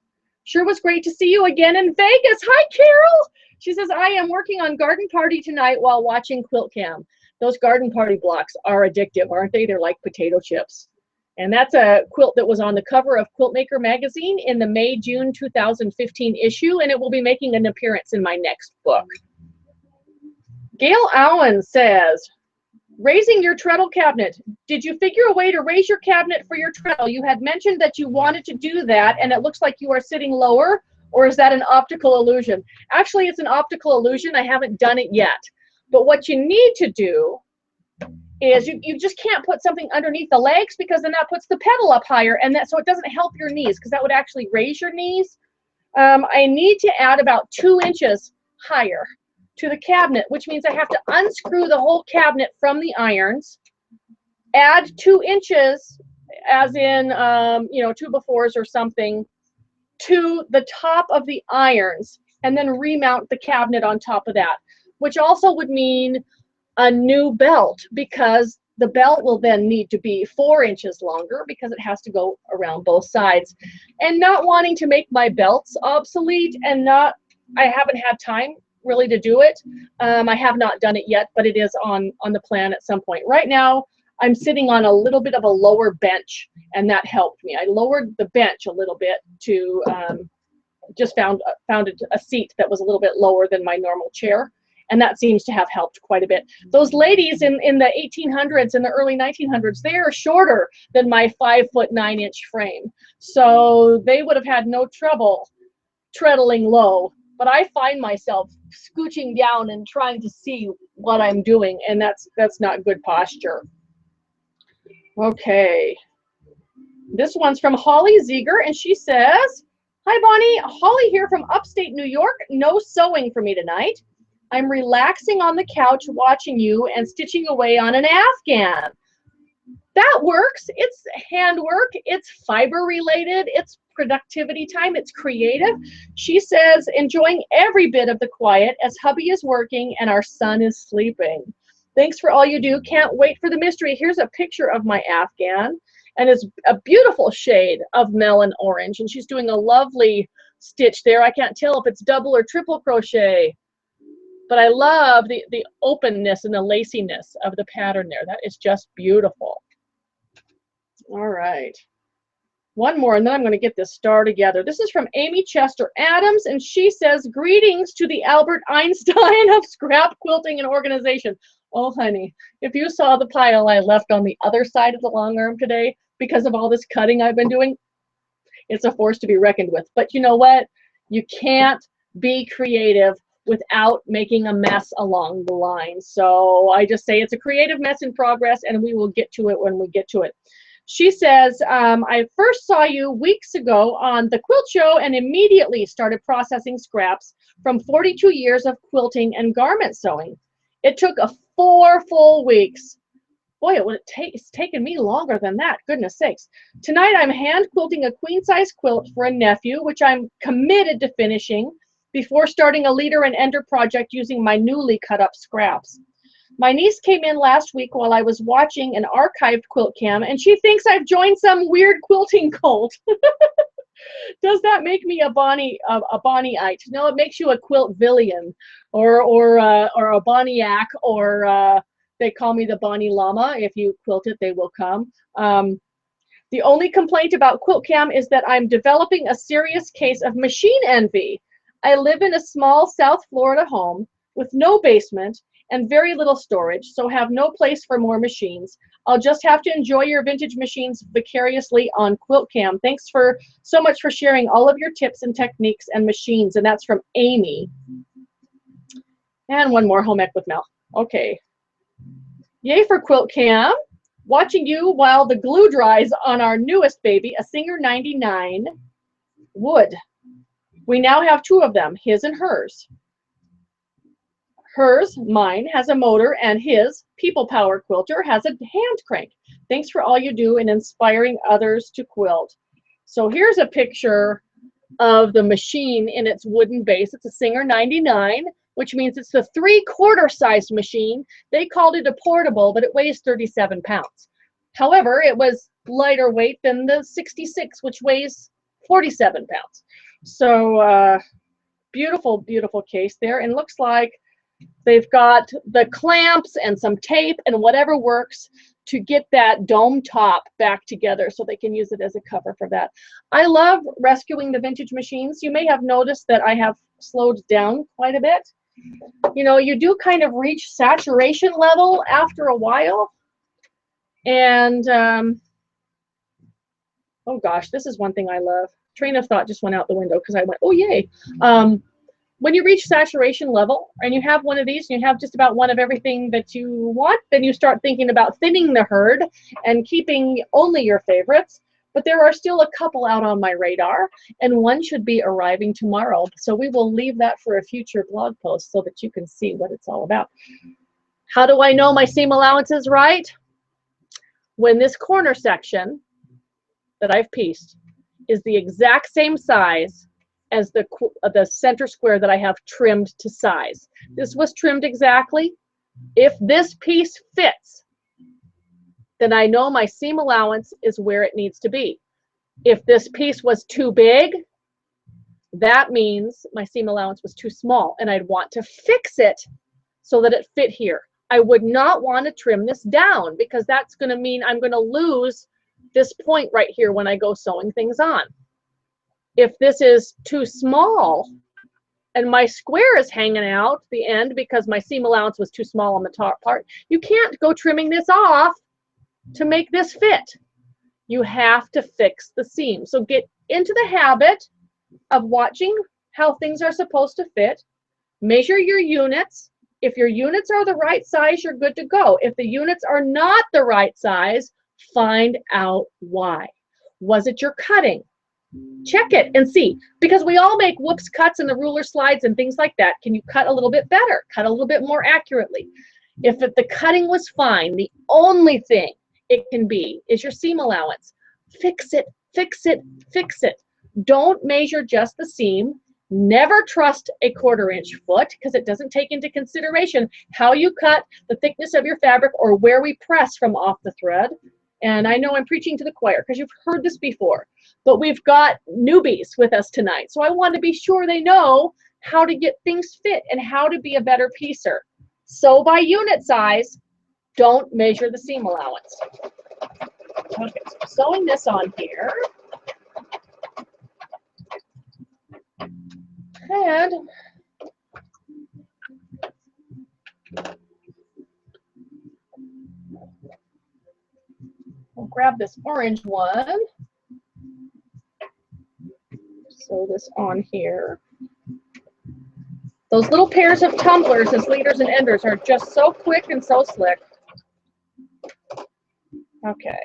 A: sure was great to see you again in Vegas. Hi, Carol. She says, I am working on Garden Party tonight while watching Quilt-Cam. Those Garden Party blocks are addictive, aren't they? They're like potato chips. And that's a quilt that was on the cover of Quiltmaker magazine in the May-June 2015 issue, and it will be making an appearance in my next book. Gail Allen says, raising your treadle cabinet. Did you figure a way to raise your cabinet for your treadle? You had mentioned that you wanted to do that, and it looks like you are sitting lower, or is that an optical illusion? Actually, it's an optical illusion. I haven't done it yet. But what you need to do is you just can't put something underneath the legs, because then that puts the pedal up higher, and that so it doesn't help your knees, because that would actually raise your knees. I need to add about 2 inches higher to the cabinet, which means I have to unscrew the whole cabinet from the irons, add 2 inches, as in 2x4s or something, to the top of the irons, and then remount the cabinet on top of that, which also would mean a new belt, because the belt will then need to be 4 inches longer because it has to go around both sides. And not wanting to make my belts obsolete, and I haven't had time really to do it. I have not done it yet, but it is on the plan at some point. Right now, I'm sitting on a little bit of a lower bench, and that helped me. I lowered the bench a little bit to just found a seat that was a little bit lower than my normal chair. And that seems to have helped quite a bit. Those ladies in the 1800s and the early 1900s, they are shorter than my 5'9" frame. So they would have had no trouble treadling low. But I find myself scooching down and trying to see what I'm doing, and that's not good posture. Okay. This one's from Holly Ziegler, and she says, hi, Bonnie. Holly here from upstate New York. No sewing for me tonight. I'm relaxing on the couch watching you and stitching away on an Afghan. That works. It's handwork. It's fiber related. It's productivity time. It's creative. She says, enjoying every bit of the quiet as hubby is working and our son is sleeping. Thanks for all you do. Can't wait for the mystery. Here's a picture of my Afghan, and it's a beautiful shade of melon orange, and she's doing a lovely stitch there. I can't tell if it's double or triple crochet. But I love the openness and the laciness of the pattern there. That is just beautiful. All right. One more, and then I'm going to get this star together. This is from Amy Chester Adams, and she says, greetings to the Albert Einstein of scrap quilting and organization. Oh, honey, if you saw the pile I left on the other side of the long arm today because of all this cutting I've been doing, it's a force to be reckoned with. But you know what? You can't be creative without making a mess along the line. So I just say it's a creative mess in progress, and we will get to it when we get to it. She says, I first saw you weeks ago on the quilt show and immediately started processing scraps from 42 years of quilting and garment sewing. It took 4 full weeks. Boy, it's taken me longer than that, goodness sakes. Tonight I'm hand quilting a queen size quilt for a nephew, which I'm committed to finishing before starting a leader and ender project using my newly cut up scraps. My niece came in last week while I was watching an archived Quilt-Cam, and she thinks I've joined some weird quilting cult. Does that make me a Bonnieite? No, it makes you a Quiltvillian, or a Bonniac, or they call me the Bonnie Llama. If you quilt it, they will come. The only complaint about Quilt-Cam is that I'm developing a serious case of machine envy. I live in a small South Florida home with no basement and very little storage, so have no place for more machines. I'll just have to enjoy your vintage machines vicariously on Quilt-Cam. Thanks so much for sharing all of your tips and techniques and machines. And that's from Amy. And one more home ec with Mel. Okay. Yay for Quilt-Cam. Watching you while the glue dries on our newest baby, a Singer 99 wood. We now have 2 of them, his and hers. Hers, mine, has a motor, and his, People Power Quilter, has a hand crank. Thanks for all you do in inspiring others to quilt. So here's a picture of the machine in its wooden base. It's a Singer 99, which means it's the 3/4 size machine. They called it a portable, but it weighs 37 pounds. However, it was lighter weight than the 66, which weighs 47 pounds. So beautiful, beautiful case there. And looks like they've got the clamps and some tape and whatever works to get that dome top back together so they can use it as a cover for that. I love rescuing the vintage machines. You may have noticed that I have slowed down quite a bit. You know, you do kind of reach saturation level after a while. And, oh gosh, this is one thing I love. Train of thought just went out the window because I went, oh yay. When you reach saturation level and you have one of these, and you have just about one of everything that you want, then you start thinking about thinning the herd and keeping only your favorites. But there are still a couple out on my radar, and one should be arriving tomorrow. So we will leave that for a future blog post so that you can see what it's all about. How do I know my seam allowance is right? When this corner section that I've pieced is the exact same size as the center square that I have trimmed to size. This was trimmed exactly. If this piece fits, then I know my seam allowance is where it needs to be. If this piece was too big, that means my seam allowance was too small, and I'd want to fix it so that it fit here. I would not want to trim this down because that's going to mean I'm going to lose this point right here when I go sewing things on. If this is too small and my square is hanging out the end because my seam allowance was too small on the top part, you can't go trimming this off to make this fit. You have to fix the seam. So get into the habit of watching how things are supposed to fit. Measure your units. If your units are the right size, you're good to go. If the units are not the right size, find out why. Was it your cutting? Check it and see, because we all make whoops cuts and the ruler slides and things like that. Can you cut a little bit better? Cut a little bit more accurately? If the cutting was fine, the only thing it can be is your seam allowance. Fix it, fix it, fix it. Don't measure just the seam. Never trust a 1/4 inch foot because it doesn't take into consideration how you cut, the thickness of your fabric, or where we press from off the thread. And I know I'm preaching to the choir because you've heard this before, but we've got newbies with us tonight. So I want to be sure they know how to get things fit and how to be a better piecer. Sew by unit size, don't measure the seam allowance. Okay, so sewing this on here. And we'll grab this orange one. Sew this on here. Those little pairs of tumblers as leaders and enders are just so quick and so slick. Okay.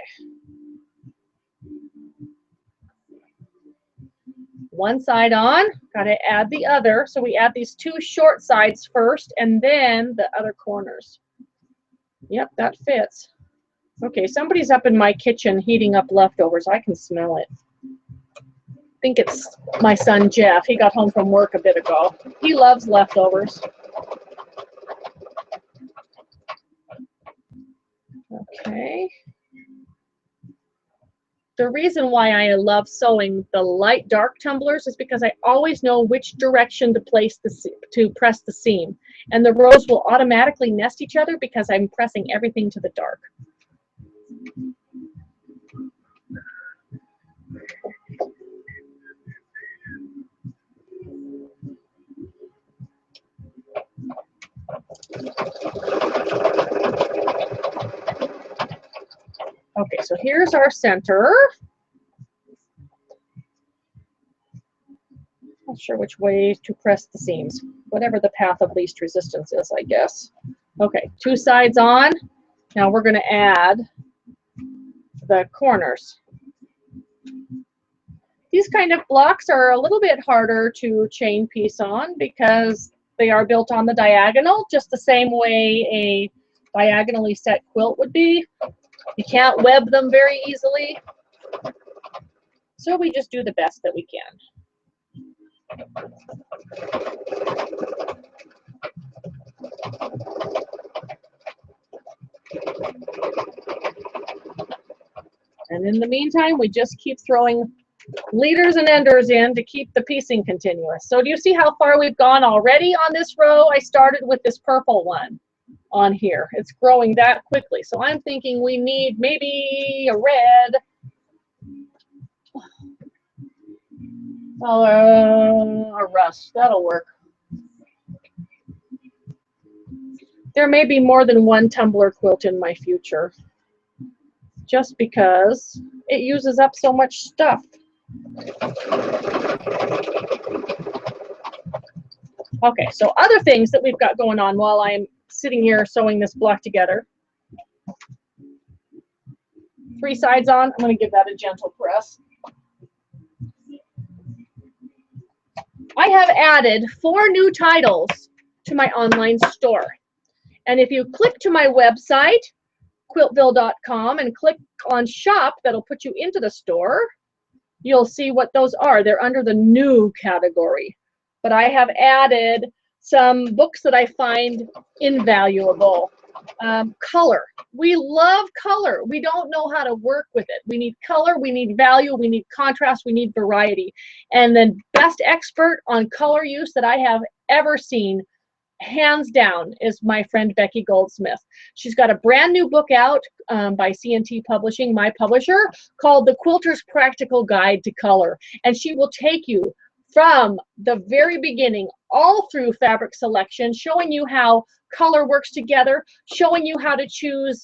A: One side on, got to add the other. So we add these two short sides first and then the other corners. Yep, that fits. Okay, somebody's up in my kitchen heating up leftovers. I can smell it. I think it's my son Jeff. He got home from work a bit ago. He loves leftovers. Okay. The reason why I love sewing the light dark tumblers is because I always know which direction to press the seam, and the rows will automatically nest each other because I'm pressing everything to the dark. Okay, so here's our center. Not sure which way to press the seams. Whatever the path of least resistance is, I guess. Okay, two sides on. Now we're going to add the corners. These kind of blocks are a little bit harder to chain piece on because they are built on the diagonal, just the same way a diagonally set quilt would be. You can't web them very easily, so we just do the best that we can. And in the meantime, we just keep throwing leaders and enders in to keep the piecing continuous. So do you see how far we've gone already on this row? I started with this purple one on here. It's growing that quickly. So I'm thinking we need maybe a red. A rust. That'll work. There may be more than one tumbler quilt in my future, just because it uses up so much stuff. Okay, so other things that we've got going on while I'm sitting here sewing this block together. Three sides on. I'm going to give that a gentle press. I have added 4 new titles to my online store. And if you click to my website, quiltville.com, and click on shop, that'll put you into the store. You'll see what those are. They're under the new category. But I have added some books that I find invaluable. Color. We love color. We don't know how to work with it. We need color, we need value, we need contrast, we need variety. And the best expert on color use that I have ever seen, hands down, is my friend Becky Goldsmith. She's got a brand new book out by C&T Publishing, my publisher, called The Quilter's Practical Guide to Color. And she will take you from the very beginning all through fabric selection, showing you how color works together, showing you how to choose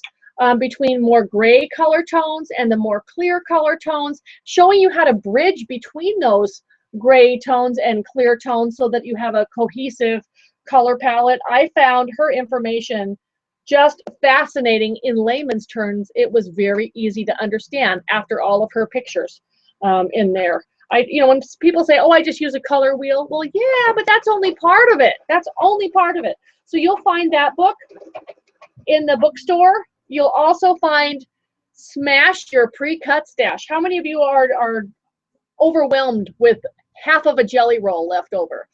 A: between more gray color tones and the more clear color tones, showing you how to bridge between those gray tones and clear tones so that you have a cohesive color palette. I found her information just fascinating. In layman's terms, it was very easy to understand after all of her pictures in there. When people say, oh, I just use a color wheel, well, yeah, but that's only part of it. That's only part of it. So you'll find that book in the bookstore. You'll also find Smash Your Pre-Cut Stash. How many of you are overwhelmed with half of a jelly roll left over?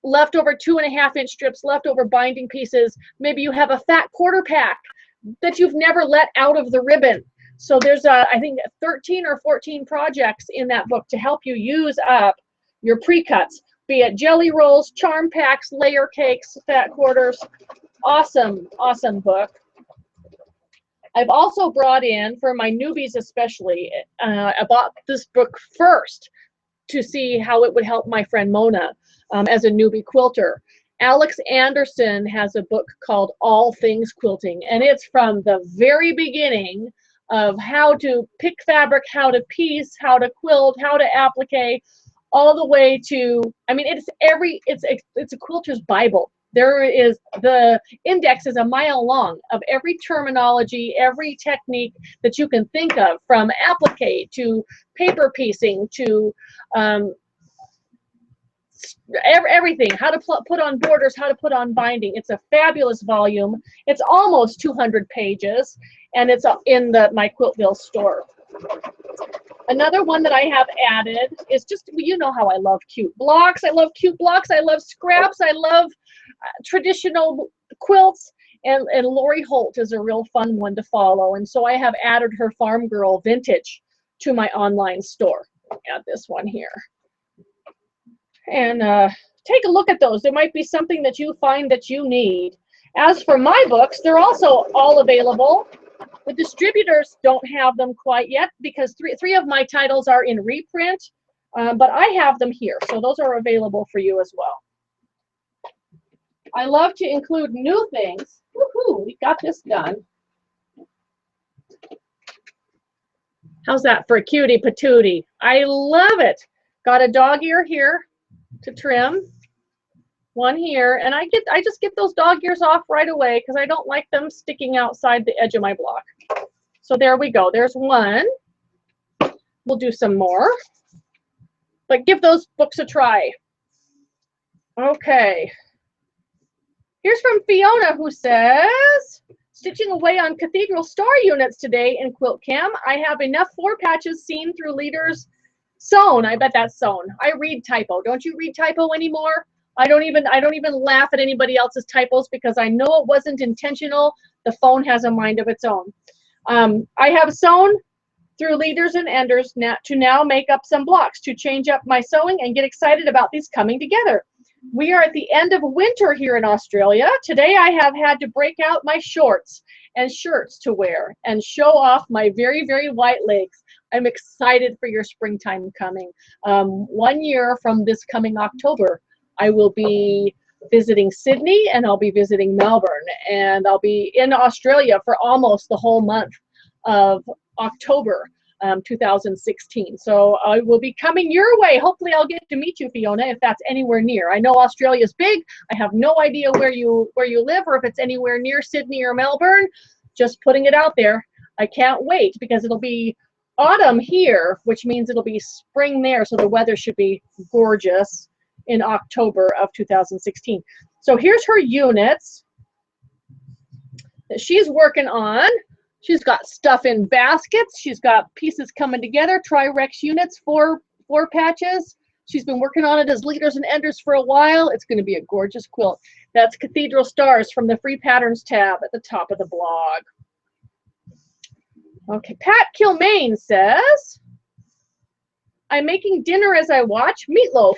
A: Leftover 2.5-inch strips, leftover binding pieces. Maybe you have a fat quarter pack that you've never let out of the ribbon. So there's, I think, 13 or 14 projects in that book to help you use up your pre-cuts, be it jelly rolls, charm packs, layer cakes, fat quarters. Awesome, awesome book. I've also brought in, for my newbies especially, I bought this book first to see how it would help my friend Mona as a newbie quilter. Alex Anderson has a book called All Things Quilting, and it's from the very beginning of how to pick fabric, how to piece, how to quilt, how to applique, all the way to, I mean, it's a quilter's Bible. The index is a mile long of every terminology, every technique that you can think of, from applique to paper piecing to everything, how to put on borders, how to put on binding. It's a fabulous volume. It's almost 200 pages, and it's in my Quiltville store. Another one that I have added is just, you know how I love cute blocks. I love cute blocks. I love scraps. I love traditional quilts. And Lori Holt is a real fun one to follow. And so I have added her Farm Girl Vintage to my online store. Add this one here. And take a look at those. There might be something that you find that you need. As for my books, they're also all available. The distributors don't have them quite yet because three of my titles are in reprint, but I have them here. So those are available for you as well. I love to include new things. Woohoo, we got this done. How's that for a cutie patootie? I love it. Got a dog ear here to trim. One here, and I just get those dog ears off right away because I don't like them sticking outside the edge of my block. So there we go. There's one. We'll do some more, but give those books a try. Okay. Here's from Fiona, who says, stitching away on Cathedral Star units today in Quilt-Cam. I have enough 4 patches seen through leaders sewn. I bet that's sewn. I read typo. Don't you read typo anymore? I don't even laugh at anybody else's typos because I know it wasn't intentional. The phone has a mind of its own. I have sewn through leaders and enders to now make up some blocks to change up my sewing and get excited about these coming together. We are at the end of winter here in Australia. Today I have had to break out my shorts and shirts to wear and show off my very, very white legs. I'm excited for your springtime coming. 1 year from this coming October, I will be visiting Sydney and I'll be visiting Melbourne, and I'll be in Australia for almost the whole month of October 2016. So I will be coming your way. Hopefully I'll get to meet you, Fiona, if that's anywhere near. I know Australia's big. I have no idea where you live or if it's anywhere near Sydney or Melbourne. Just putting it out there. I can't wait because it'll be autumn here, which means it'll be spring there. So the weather should be gorgeous in October of 2016. So here's her units that she's working on. She's got stuff in baskets. She's got pieces coming together, Tri-Rex units, four patches. She's been working on it as leaders and enders for a while. It's going to be a gorgeous quilt. That's Cathedral Stars from the Free Patterns tab at the top of the blog. Okay, Pat Kilmaine says, I'm making dinner as I watch meatloaf.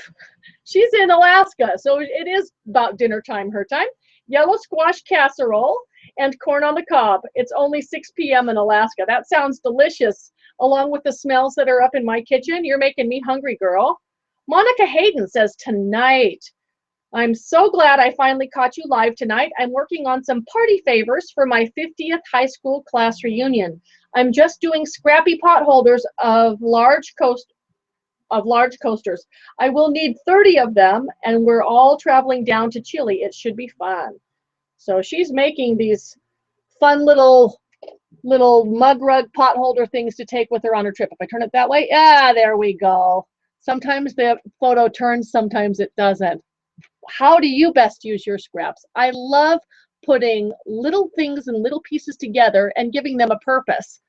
A: She's in Alaska, so it is about dinner time, her time. Yellow squash casserole and corn on the cob. It's only 6 p.m. in Alaska. That sounds delicious, along with the smells that are up in my kitchen. You're making me hungry, girl. Monica Hayden says, tonight. I'm so glad I finally caught you live tonight. I'm working on some party favors for my 50th high school class reunion. I'm just doing scrappy pot holders of large coasters. I will need 30 of them, and we're all traveling down to Chile. It should be fun. So she's making these fun little mug rug pot holder things to take with her on her trip. If I turn it that way, yeah, there we go. Sometimes the photo turns, sometimes it doesn't. How do you best use your scraps? I love putting little things and little pieces together and giving them a purpose.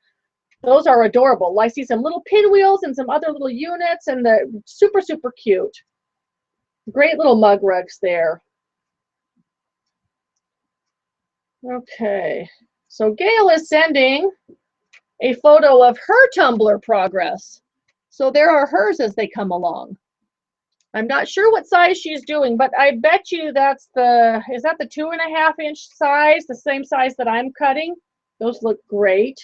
A: Those are adorable. I see some little pinwheels and some other little units, and they're super, super cute. Great little mug rugs there. Okay, so Gail is sending a photo of her tumbler progress. So there are hers as they come along. I'm not sure what size she's doing, but I bet you that's is that the 2.5 inch size, the same size that I'm cutting? Those look great.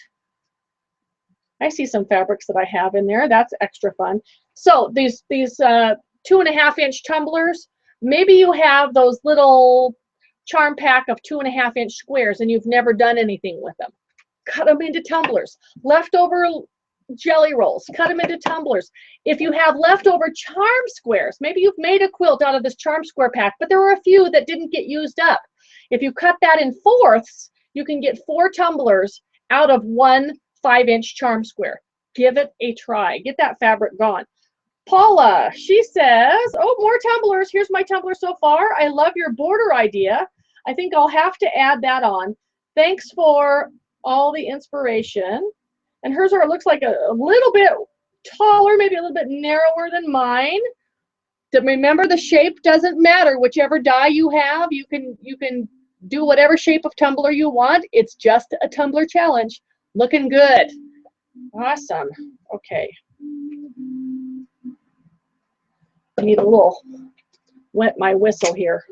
A: I see some fabrics that I have in there. That's extra fun. So these 2.5 inch tumblers, maybe you have those little charm pack of 2.5 inch squares and you've never done anything with them. Cut them into tumblers. Leftover jelly rolls, cut them into tumblers. If you have leftover charm squares, maybe you've made a quilt out of this charm square pack, but there were a few that didn't get used up. If you cut that in fourths, you can get 4 tumblers out of 1 5-inch charm square. Give it a try. Get that fabric gone. Paula, she says, oh, more tumblers. Here's my tumbler so far. I love your border idea. I think I'll have to add that on. Thanks for all the inspiration. And hers looks like a little bit taller, maybe a little bit narrower than mine. Remember, the shape doesn't matter. Whichever die you have, you can do whatever shape of tumbler you want. It's just a tumbler challenge. Looking good. Awesome. Okay. I need a little wet my whistle here.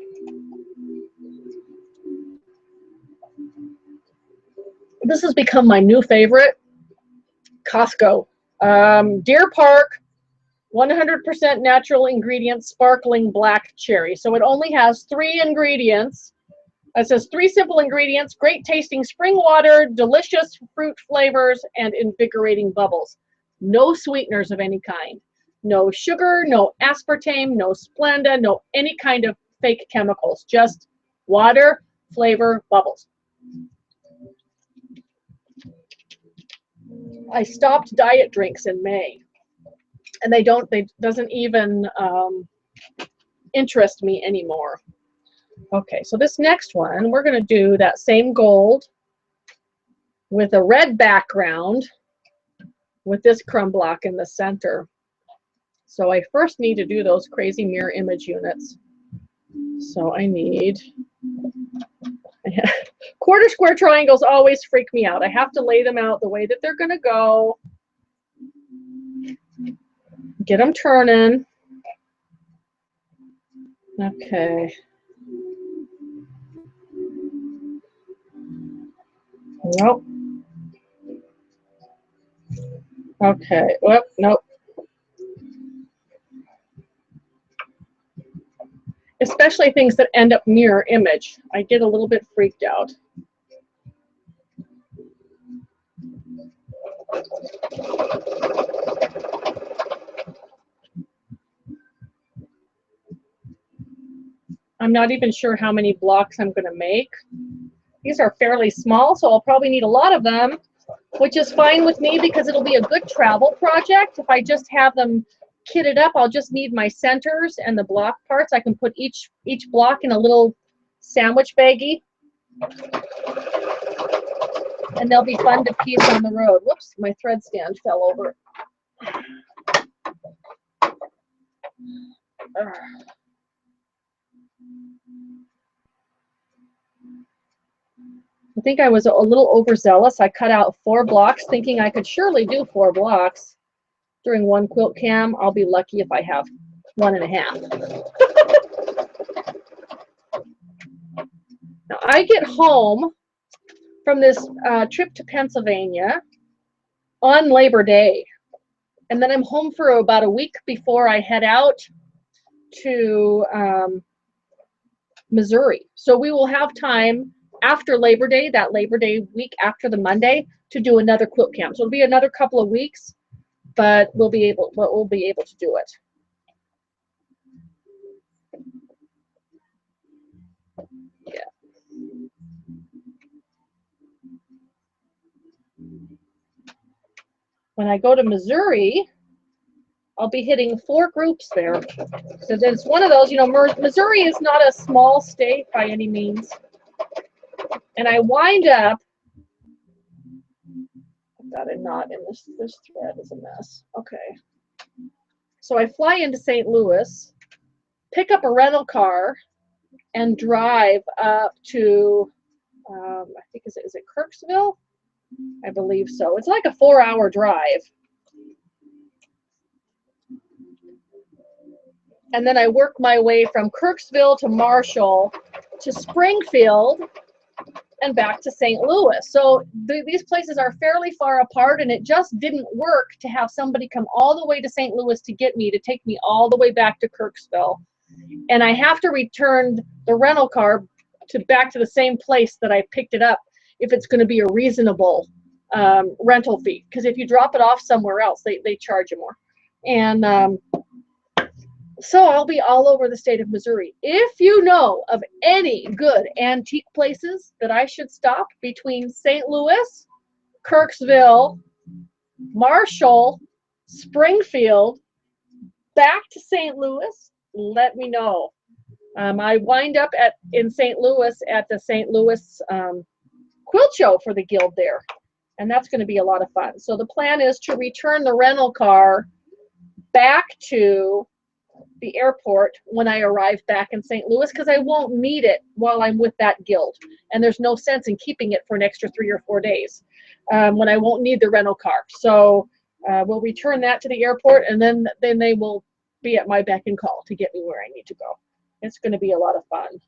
A: This has become my new favorite. Costco. Deer Park, 100% natural ingredients, sparkling black cherry. So it only has 3 ingredients. It says 3 simple ingredients, great tasting spring water, delicious fruit flavors, and invigorating bubbles. No sweeteners of any kind. No sugar, no aspartame, no Splenda, no any kind of fake chemicals. Just water, flavor, bubbles. I stopped diet drinks in May, and they doesn't even interest me anymore. Okay, so this next one, we're going to do that same gold with a red background with this crumb block in the center. So I first need to do those crazy mirror image units. So I need quarter square triangles. Always freak me out. I have to lay them out the way that they're going to go. Get them turning. Okay. Nope. Okay. Whoop, nope. Especially things that end up mirror image. I get a little bit freaked out. I'm not even sure how many blocks I'm going to make. These are fairly small, so I'll probably need a lot of them, which is fine with me because it'll be a good travel project. If I just have them kitted up, I'll just need my centers and the block parts. I can put each block in a little sandwich baggie, and they'll be fun to piece on the road. Whoops, my thread stand fell over. I think I was a little overzealous. I cut out 4 blocks thinking I could surely do 4 blocks during one Quilt-Cam. I'll be lucky if I have 1.5. Now I get home from this trip to Pennsylvania on Labor Day, and then I'm home for about a week before I head out to Missouri. So we will have time after Labor Day, that Labor Day week after the Monday, to do another Quilt-Cam. So it'll be another couple of weeks, but we'll be able to do it. Yeah. When I go to Missouri, I'll be hitting 4 groups there. So it's one of those, you know, Missouri is not a small state by any means. And I wind up, I've got a knot in this thread is a mess. Okay. So I fly into St. Louis, pick up a rental car, and drive up to, I think, is it Kirksville? I believe so. It's like a 4-hour drive. And then I work my way from Kirksville to Marshall to Springfield and back to St. Louis. So these places are fairly far apart, and it just didn't work to have somebody come all the way to St. Louis to get me, to take me all the way back to Kirksville. And I have to return the rental car back to the same place that I picked it up if it's going to be a reasonable rental fee, because if you drop it off somewhere else, they charge you more. And so I'll be all over the state of Missouri. If you know of any good antique places that I should stop between St. Louis, Kirksville, Marshall, Springfield, back to St. Louis, let me know. I wind up in St. Louis at the St. Louis quilt show for the guild there, and that's going to be a lot of fun. So the plan is to return the rental car back to the airport when I arrive back in St. Louis, because I won't need it while I'm with that guild, and there's no sense in keeping it for an extra 3 or 4 days when I won't need the rental car. So we'll return that to the airport, and then they will be at my beck and call to get me where I need to go. It's going to be a lot of fun.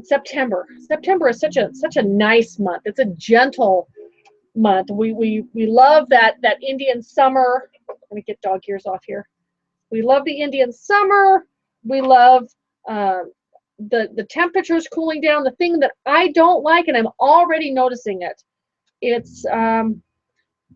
A: September is such a nice month. It's a gentle month. We love that Indian summer. Let me get dog ears off here. We love the Indian summer. We love the temperatures cooling down. The thing that I don't like, and I'm already noticing it, it's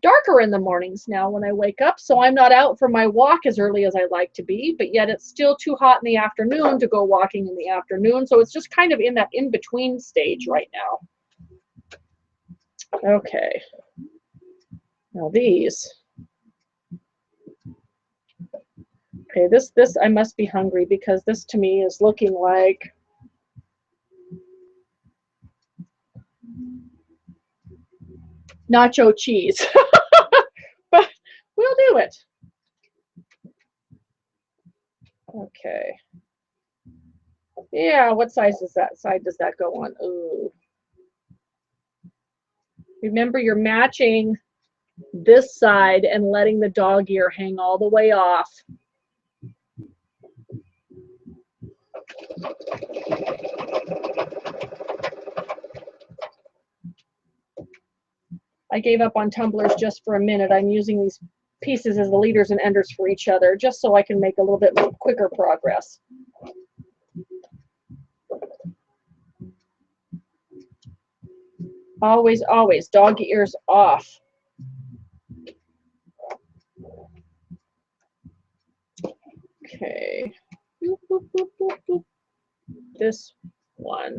A: darker in the mornings now when I wake up, so I'm not out for my walk as early as I like to be, but yet it's still too hot in the afternoon to go walking in the afternoon, so it's just kind of in that in-between stage right now. Okay, now these. Okay, this I must be hungry, because this to me is looking like nacho cheese. But we'll do it. Okay. Yeah, what side does that go on? Ooh. Remember, you're matching this side and letting the dog ear hang all the way off. I gave up on tumblers just for a minute. I'm using these pieces as the leaders and enders for each other, just so I can make a little bit quicker progress. Always, always, dog ears off. Okay. This one.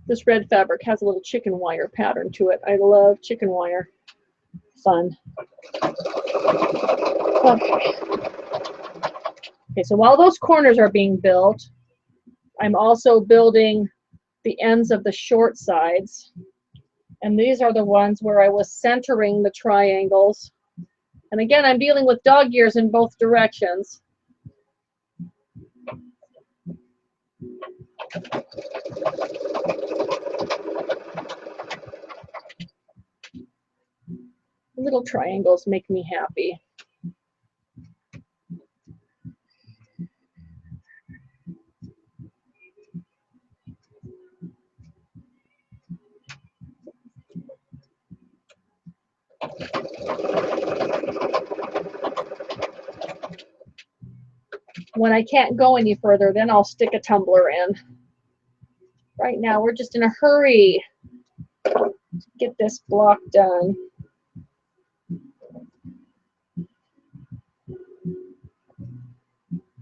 A: This red fabric has a little chicken wire pattern to it. I love chicken wire. Fun. Okay. Okay, so while those corners are being built, I'm also building the ends of the short sides. And these are the ones where I was centering the triangles. And again, I'm dealing with dog ears in both directions. Little triangles make me happy. When I can't go any further, then I'll stick a tumbler in. Right now, we're just in a hurry to get this block done.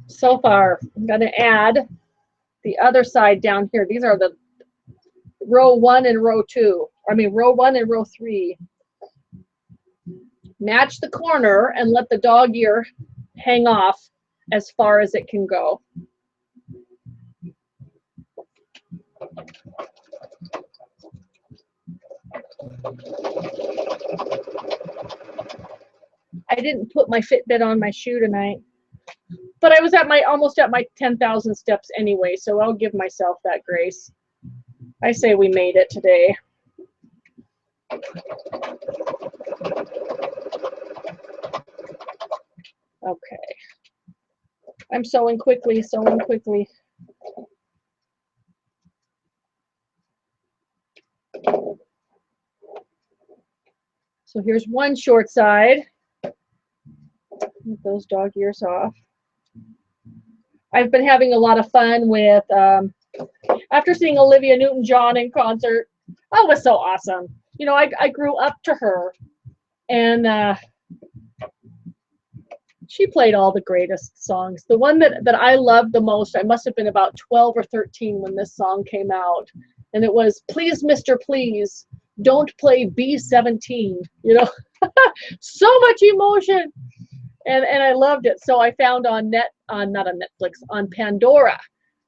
A: So far, I'm going to add the other side down here. These are the row 1 and row 2. I mean, row 1 and row 3. Match the corner and let the dog ear hang off as far as it can go. I didn't put my Fitbit on my shoe tonight, but I was at almost at my 10,000 steps anyway, so I'll give myself that grace. I say we made it today. Okay. I'm sewing quickly, sewing quickly. So here's one short side. Get those dog ears off. I've been having a lot of fun with, after seeing Olivia Newton-John in concert. Oh, it was so awesome. You know, I grew up to her, and she played all the greatest songs. The one that I loved the most, I must have been about 12 or 13 when this song came out, and it was Please Mr. Please, Don't Play B-17. You know, so much emotion, and I loved it. So I found on not on Netflix, on Pandora,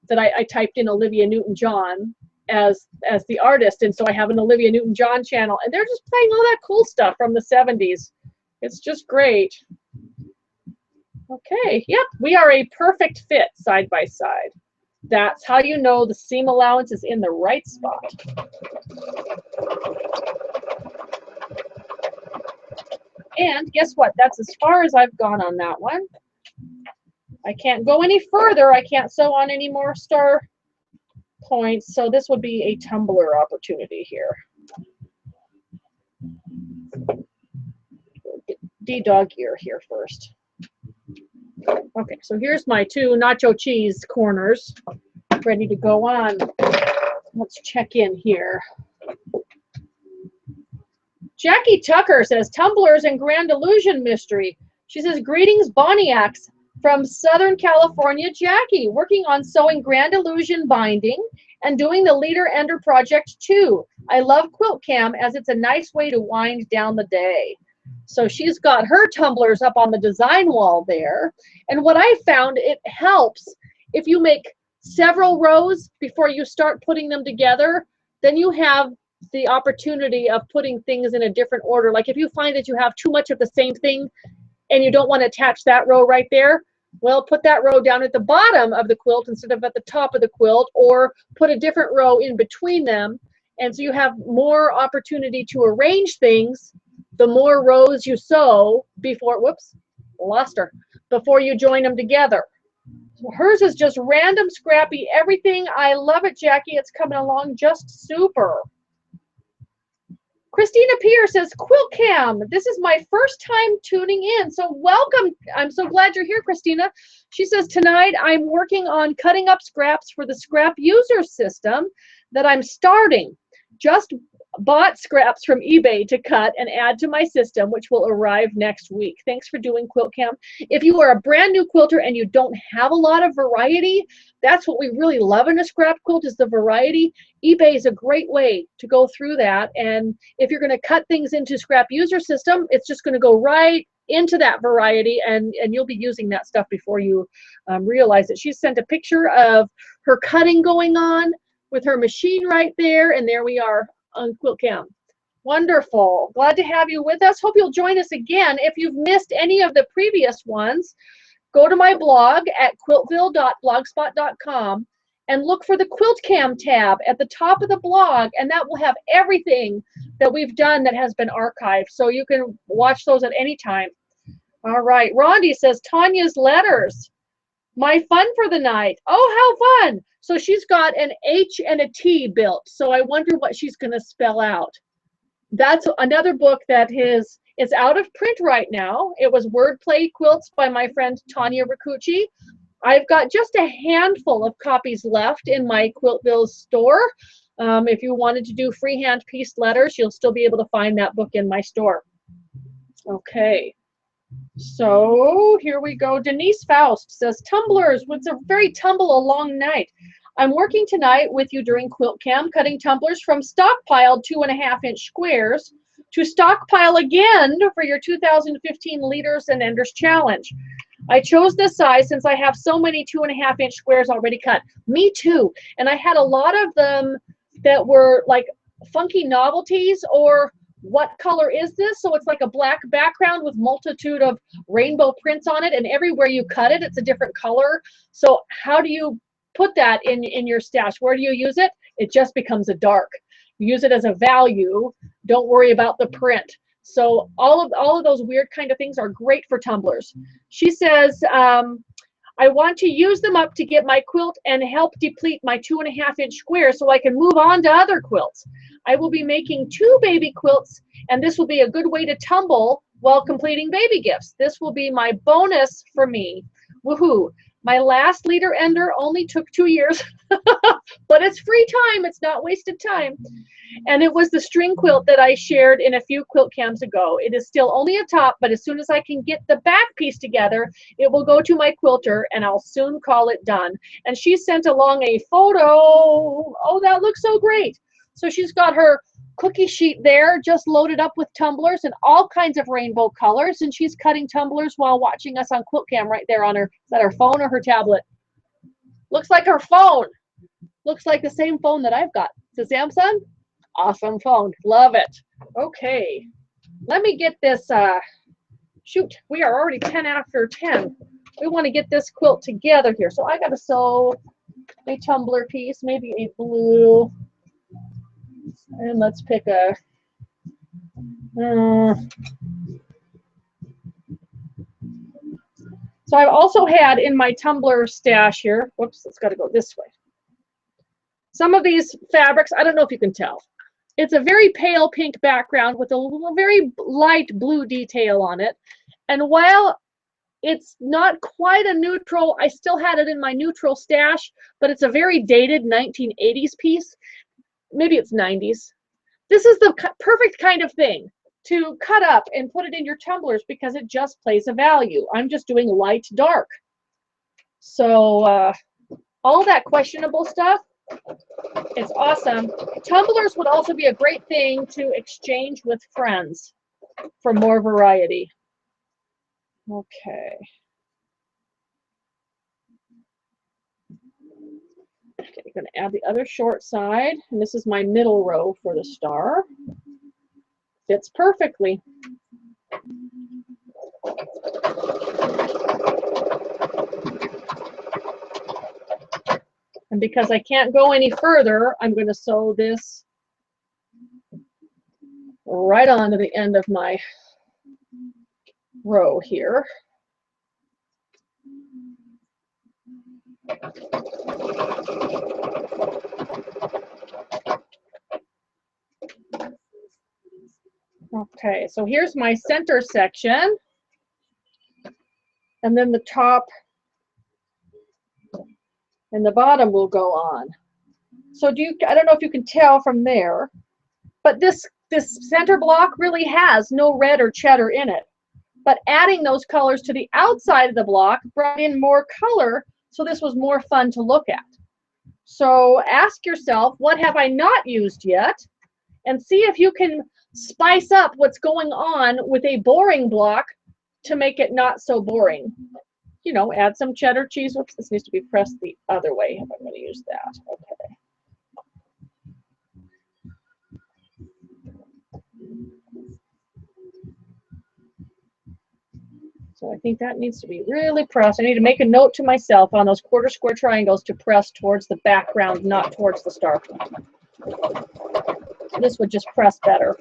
A: that I typed in Olivia Newton-John as the artist, and so I have an Olivia Newton-John channel, and they're just playing all that cool stuff from the 70s. It's just great. Okay, yep, we are a perfect fit side by side. That's how you know the seam allowance is in the right spot. And guess what? That's as far as I've gone on that one. I can't go any further. I can't sew on any more star points, so this would be a tumbler opportunity here. Get D-dog ear here first. Okay, so here's my two nacho cheese corners ready to go on. Let's check in here. Jackie Tucker says, Tumblers and Grand Illusion Mystery. She says, greetings, Bonniacs from Southern California. Jackie, working on sewing Grand Illusion binding and doing the Leader Ender project too. I love Quilt-Cam as it's a nice way to wind down the day. So she's got her tumblers up on the design wall there. And what I found, it helps if you make several rows before you start putting them together, then you have the opportunity of putting things in a different order. Like if you find that you have too much of the same thing and you don't want to attach that row right there, well, put that row down at the bottom of the quilt instead of at the top of the quilt, or put a different row in between them. And so you have more opportunity to arrange things the more rows you sew before, whoops, lost her, before you join them together. So hers is just random, scrappy, everything. I love it, Jackie. It's coming along just super. Christina Pierce says, Quilt-Cam, this is my first time tuning in, so welcome. I'm so glad you're here, Christina. She says, tonight I'm working on cutting up scraps for the scrap user system that I'm starting. Just bought scraps from eBay to cut and add to my system, which will arrive next week. Thanks for doing Quilt-Cam. If you are a brand new quilter and you don't have a lot of variety, that's what we really love in a scrap quilt, is the variety. eBay is a great way to go through that. And if you're going to cut things into scrap user system, it's just going to go right into that variety, and you'll be using that stuff before you realize it. She sent a picture of her cutting going on with her machine right there, and there we are on Quilt-Cam. Wonderful. Glad to have you with us. Hope you'll join us again. If you've missed any of the previous ones, go to my blog at quiltville.blogspot.com and look for the Quilt-Cam tab at the top of the blog, and that will have everything that we've done that has been archived, so you can watch those at any time. All right. Rondi says, Tanya's letters. My fun for the night. Oh, how fun. So she's got an H and a T built. So I wonder what she's going to spell out. That's another book that it's out of print right now. It was Wordplay Quilts by my friend Tanya Ricucci. I've got just a handful of copies left in my Quiltville store. If you wanted to do freehand pieced letters, you'll still be able to find that book in my store. Okay. So here we go. Denise Faust says, Tumblers, it's a very tumble along night. I'm working tonight with you during Quilt-Cam, cutting tumblers from stockpiled 2.5-inch squares to stockpile again for your 2015 Leaders and Enders Challenge. I chose this size since I have so many 2.5-inch squares already cut. Me too. And I had a lot of them that were like funky novelties, or what color is this? So it's like a black background with multitude of rainbow prints on it, and everywhere you cut it, it's a different color. So how do you put that in your stash? Where do you use it? It just becomes a dark. You use it as a value. Don't worry about the print. So all of those weird kind of things are great for tumblers. She says, I want to use them up to get my quilt and help deplete my 2.5-inch square so I can move on to other quilts. I will be making 2 baby quilts, and this will be a good way to tumble while completing baby gifts. This will be my bonus for me. Woohoo. My last leader ender only took 2 years, but it's free time. It's not wasted time. And it was the string quilt that I shared in a few quilt cams ago. It is still only a top, but as soon as I can get the back piece together, it will go to my quilter and I'll soon call it done. And she sent along a photo. Oh, that looks so great. So she's got her cookie sheet there just loaded up with tumblers and all kinds of rainbow colors, and she's cutting tumblers while watching us on Quilt-Cam right there on her, is that her phone or her tablet? Looks like her phone. Looks like the same phone that I've got. It's a Samsung. Awesome phone. Love it. Okay, let me get this, shoot, we are already 10 after 10. We want to get this quilt together here. So I got to sew a tumbler piece, maybe a blue, and let's pick a, so I've also had in my tumbler stash here, whoops, it's got to go this way. Some of these fabrics, I don't know if you can tell. It's a very pale pink background with a very light blue detail on it. And while it's not quite a neutral, I still had it in my neutral stash, but it's a very dated 1980s piece. Maybe it's 90s. This is the perfect kind of thing to cut up and put it in your tumblers because it just plays a value. I'm just doing light dark. So all that questionable stuff, it's awesome. Tumblers would also be a great thing to exchange with friends for more variety. Okay. Okay, I'm going to add the other short side, and this is my middle row for the star. Fits perfectly. And because I can't go any further, I'm going to sew this right on to the end of my row here. Okay, so here's my center section, and then the top and the bottom will go on. So I don't know if you can tell from there, but this center block really has no red or cheddar in it. But adding those colors to the outside of the block brought in more color, so this was more fun to look at. So ask yourself, what have I not used yet? And see if you can spice up what's going on with a boring block to make it not so boring. You know, add some cheddar cheese. Whoops, this needs to be pressed the other way if I'm going to use that. Okay. So I think that needs to be really pressed. I need to make a note to myself on those quarter square triangles to press towards the background, not towards the star. This would just press better.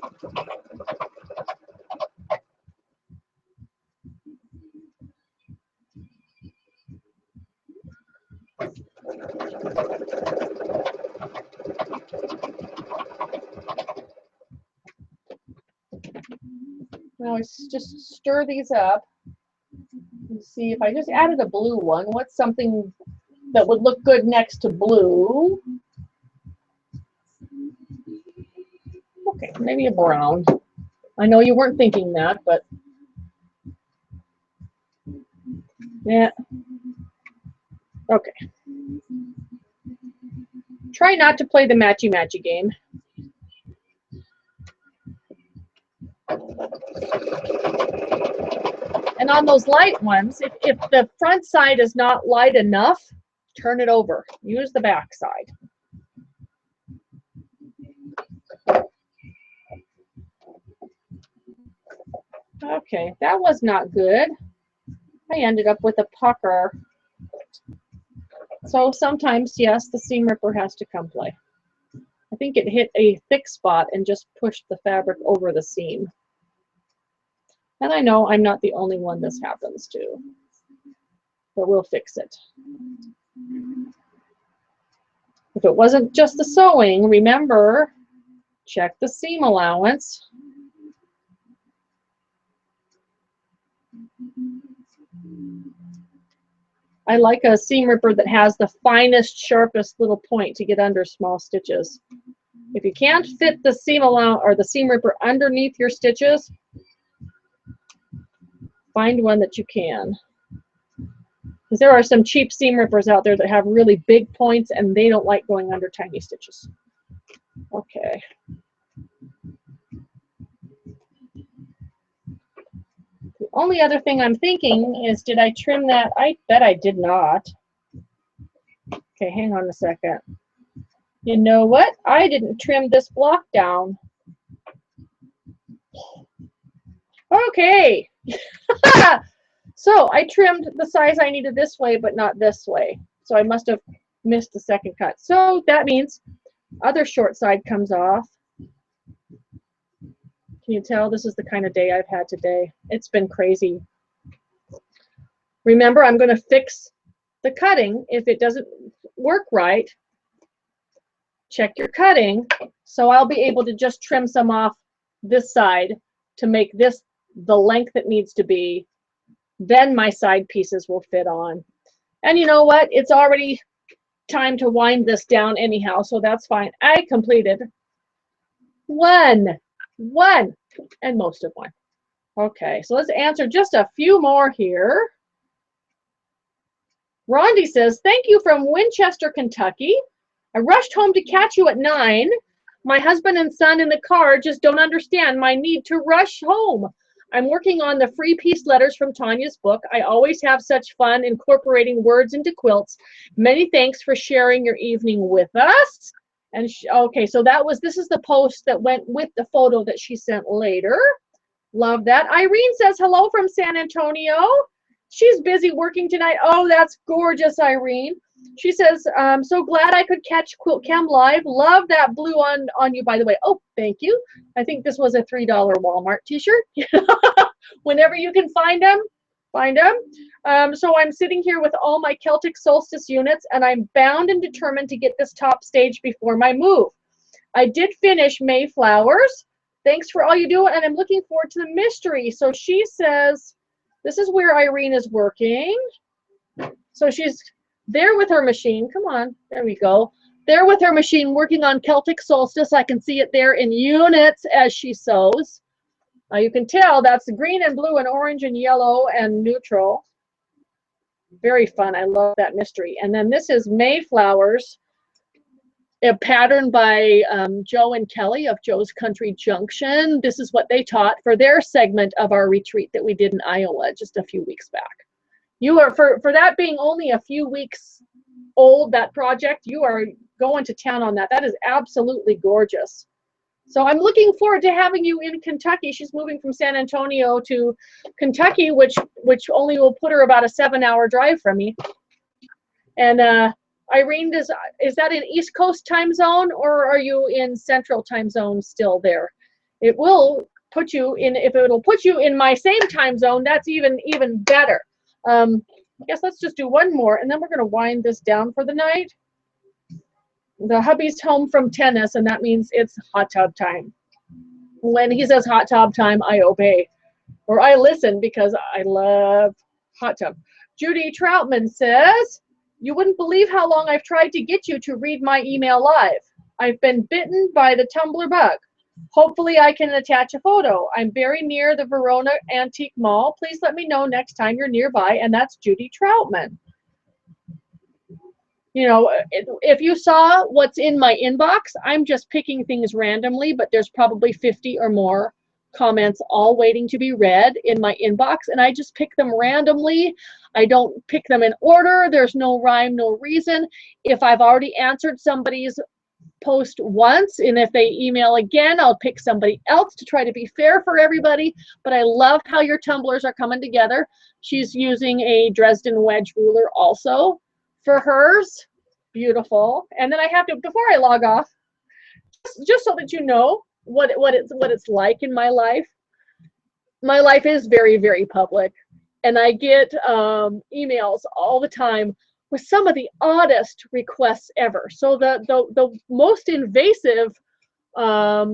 A: Now let's just stir these up and see if I just added a blue one. What's something that would look good next to blue? Okay, maybe a brown. I know you weren't thinking that, but yeah. Okay. Try not to play the matchy-matchy game. And on those light ones, if the front side is not light enough, turn it over. Use the back side. Okay, that was not good. I ended up with a pucker. So sometimes, yes, the seam ripper has to come play. I think it hit a thick spot and just pushed the fabric over the seam. And I know I'm not the only one this happens to, but we'll fix it. If it wasn't just the sewing, remember, check the seam allowance. I like a seam ripper that has the finest, sharpest little point to get under small stitches. If you can't fit the seam or the seam ripper underneath your stitches, find one that you can. Because there are some cheap seam rippers out there that have really big points and they don't like going under tiny stitches. Okay. The only other thing I'm thinking is, did I trim that? I bet I did not. Okay, hang on a second. You know what? I didn't trim this block down. Okay. So I trimmed the size I needed this way, but not this way. So I must have missed the second cut. So that means other short side comes off. Can you tell this is the kind of day I've had today? It's been crazy. Remember, I'm going to fix the cutting. If it doesn't work right, check your cutting. So I'll be able to just trim some off this side to make this the length it needs to be. Then my side pieces will fit on. And you know what? It's already time to wind this down anyhow, so that's fine. I completed one, and most of one. Okay, so let's answer just a few more here. Rondi says, thank you from Winchester, Kentucky. I rushed home to catch you at 9. My husband and son in the car just don't understand my need to rush home. I'm working on the free piece letters from Tanya's book. I always have such fun incorporating words into quilts. Many thanks for sharing your evening with us. And okay, so this is the post that went with the photo that she sent later. Love that. Irene says hello from San Antonio. She's busy working tonight. Oh, that's gorgeous, Irene. She says, I'm so glad I could catch Quilt-Cam live. Love that blue on you, by the way. Oh, thank you. I think this was a $3 Walmart t-shirt. Whenever you can find them, find them. So I'm sitting here with all my Celtic Solstice units, and I'm bound and determined to get this top stage before my move. I did finish Mayflowers. Thanks for all you do, and I'm looking forward to the mystery. So she says, this is where Irene is working. So she's there with her machine. Come on, there we go. There with her machine working on Celtic Solstice. I can see it there in units as she sews. You can tell that's green and blue and orange and yellow and neutral. Very fun. I love that mystery. And then this is Mayflowers, a pattern by Joe and Kelly of Joe's Country Junction. This is what they taught for their segment of our retreat that we did in Iowa just a few weeks back. You are, for that being only a few weeks old, that project, you are going to town on that. That is absolutely gorgeous. So I'm looking forward to having you in Kentucky. She's moving from San Antonio to Kentucky, which only will put her about a 7-hour drive from me. And Irene, is that in East Coast time zone, or are you in Central time zone still there? It will put you in, if it'll put you in my same time zone, that's even better. I guess let's just do one more, and then we're going to wind this down for the night. The hubby's home from tennis, and that means it's hot tub time. When he says hot tub time, I obey, or I listen, because I love hot tub. Judy Troutman says, you wouldn't believe how long I've tried to get you to read my email live. I've been bitten by the Tumblr bug. Hopefully I can attach a photo. I'm very near the Verona Antique Mall. Please let me know next time you're nearby. And that's Judy Troutman. You know, if you saw what's in my inbox, I'm just picking things randomly, but there's probably 50 or more comments all waiting to be read in my inbox, and I just pick them randomly. I don't pick them in order. There's no rhyme, no reason. If I've already answered somebody's post once, and if they email again, I'll pick somebody else to try to be fair for everybody. But I love how your tumblers are coming together. She's using a Dresden wedge ruler also for hers. Beautiful. And then I have to, before I log off, just so that you know what it's like in my life. My life is very, very public, and I get emails all the time with some of the oddest requests ever. So the most invasive, I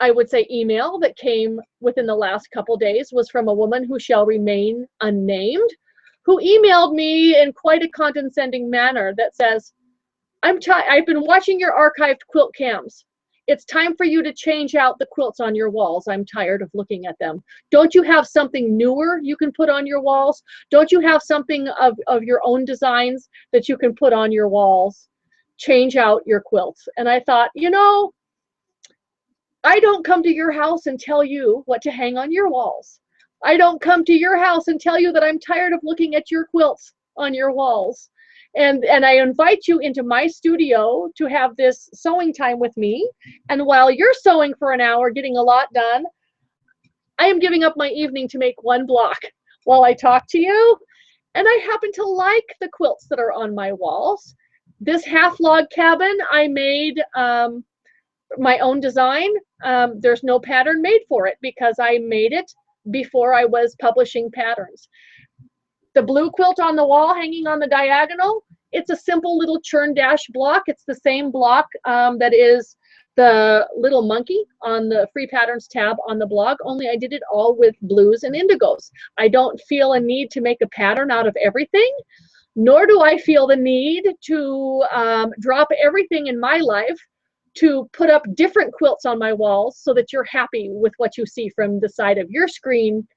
A: would say, email that came within the last couple days was from a woman who shall remain unnamed, who emailed me in quite a condescending manner that says, I've been watching your archived quilt cams. It's time for you to change out the quilts on your walls. I'm tired of looking at them. Don't you have something newer you can put on your walls? Don't you have something of your own designs that you can put on your walls? Change out your quilts. And I thought, you know, I don't come to your house and tell you what to hang on your walls. I don't come to your house and tell you that I'm tired of looking at your quilts on your walls. And I invite you into my studio to have this sewing time with me. And while you're sewing for an hour, getting a lot done, I am giving up my evening to make one block while I talk to you. And I happen to like the quilts that are on my walls. This half log cabin, I made my own design. There's no pattern made for it because I made it before I was publishing patterns. The blue quilt on the wall hanging on the diagonal, it's a simple little churn dash block. It's the same block that is the little monkey on the free patterns tab on the blog, only I did it all with blues and indigos. I don't feel a need to make a pattern out of everything, nor do I feel the need to drop everything in my life to put up different quilts on my walls so that you're happy with what you see from the side of your screen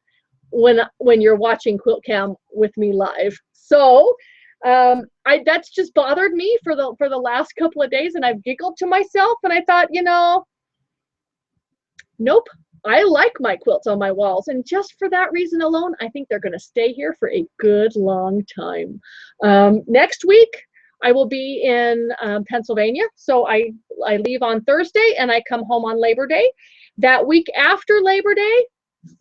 A: when you're watching Quilt-Cam with me live. So that's just bothered me for the last couple of days, and I've giggled to myself, and I thought, you know, nope, I like my quilts on my walls, and just for that reason alone, I think they're going to stay here for a good long time. Next week, I will be in Pennsylvania, so I leave on Thursday, and I come home on Labor Day. That week after Labor Day,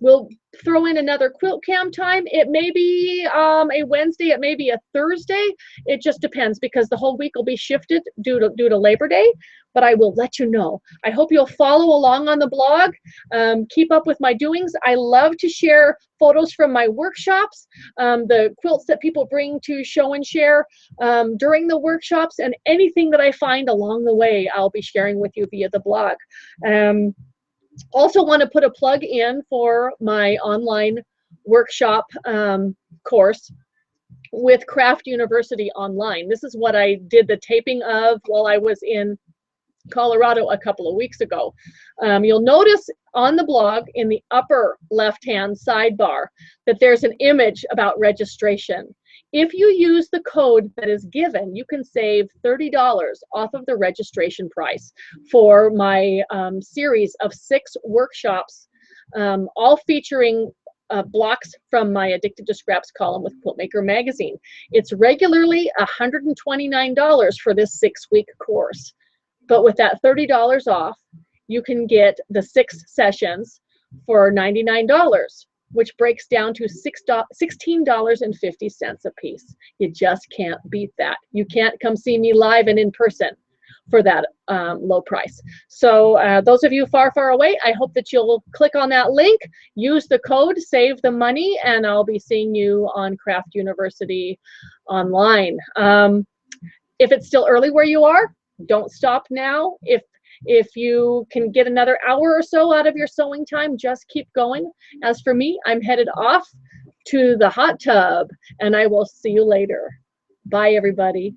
A: we'll throw in another Quilt-Cam time. It may be a Wednesday, it may be a Thursday. It just depends because the whole week will be shifted due to Labor Day, but I will let you know. I hope you'll follow along on the blog. Keep up with my doings. I love to share photos from my workshops, the quilts that people bring to show and share during the workshops, and anything that I find along the way, I'll be sharing with you via the blog. Also want to put a plug in for my online workshop course with Craft University Online. This is what I did the taping of while I was in Colorado a couple of weeks ago. You'll notice on the blog in the upper left-hand sidebar that there's an image about registration. If you use the code that is given, you can save $30 off of the registration price for my series of 6 workshops, all featuring blocks from my Addicted to Scraps column with Quiltmaker magazine. It's regularly $129 for this 6-week course, but with that $30 off, you can get the 6 sessions for $99. Which breaks down to $16.50 a piece. You just can't beat that. You can't come see me live and in person for that low price. So those of you far, far away, I hope that you'll click on that link, use the code, save the money, and I'll be seeing you on Craft University Online. If it's still early where you are, don't stop now. If you can get another hour or so out of your sewing time, just keep going. As for me, I'm headed off to the hot tub, and I will see you later. Bye, everybody.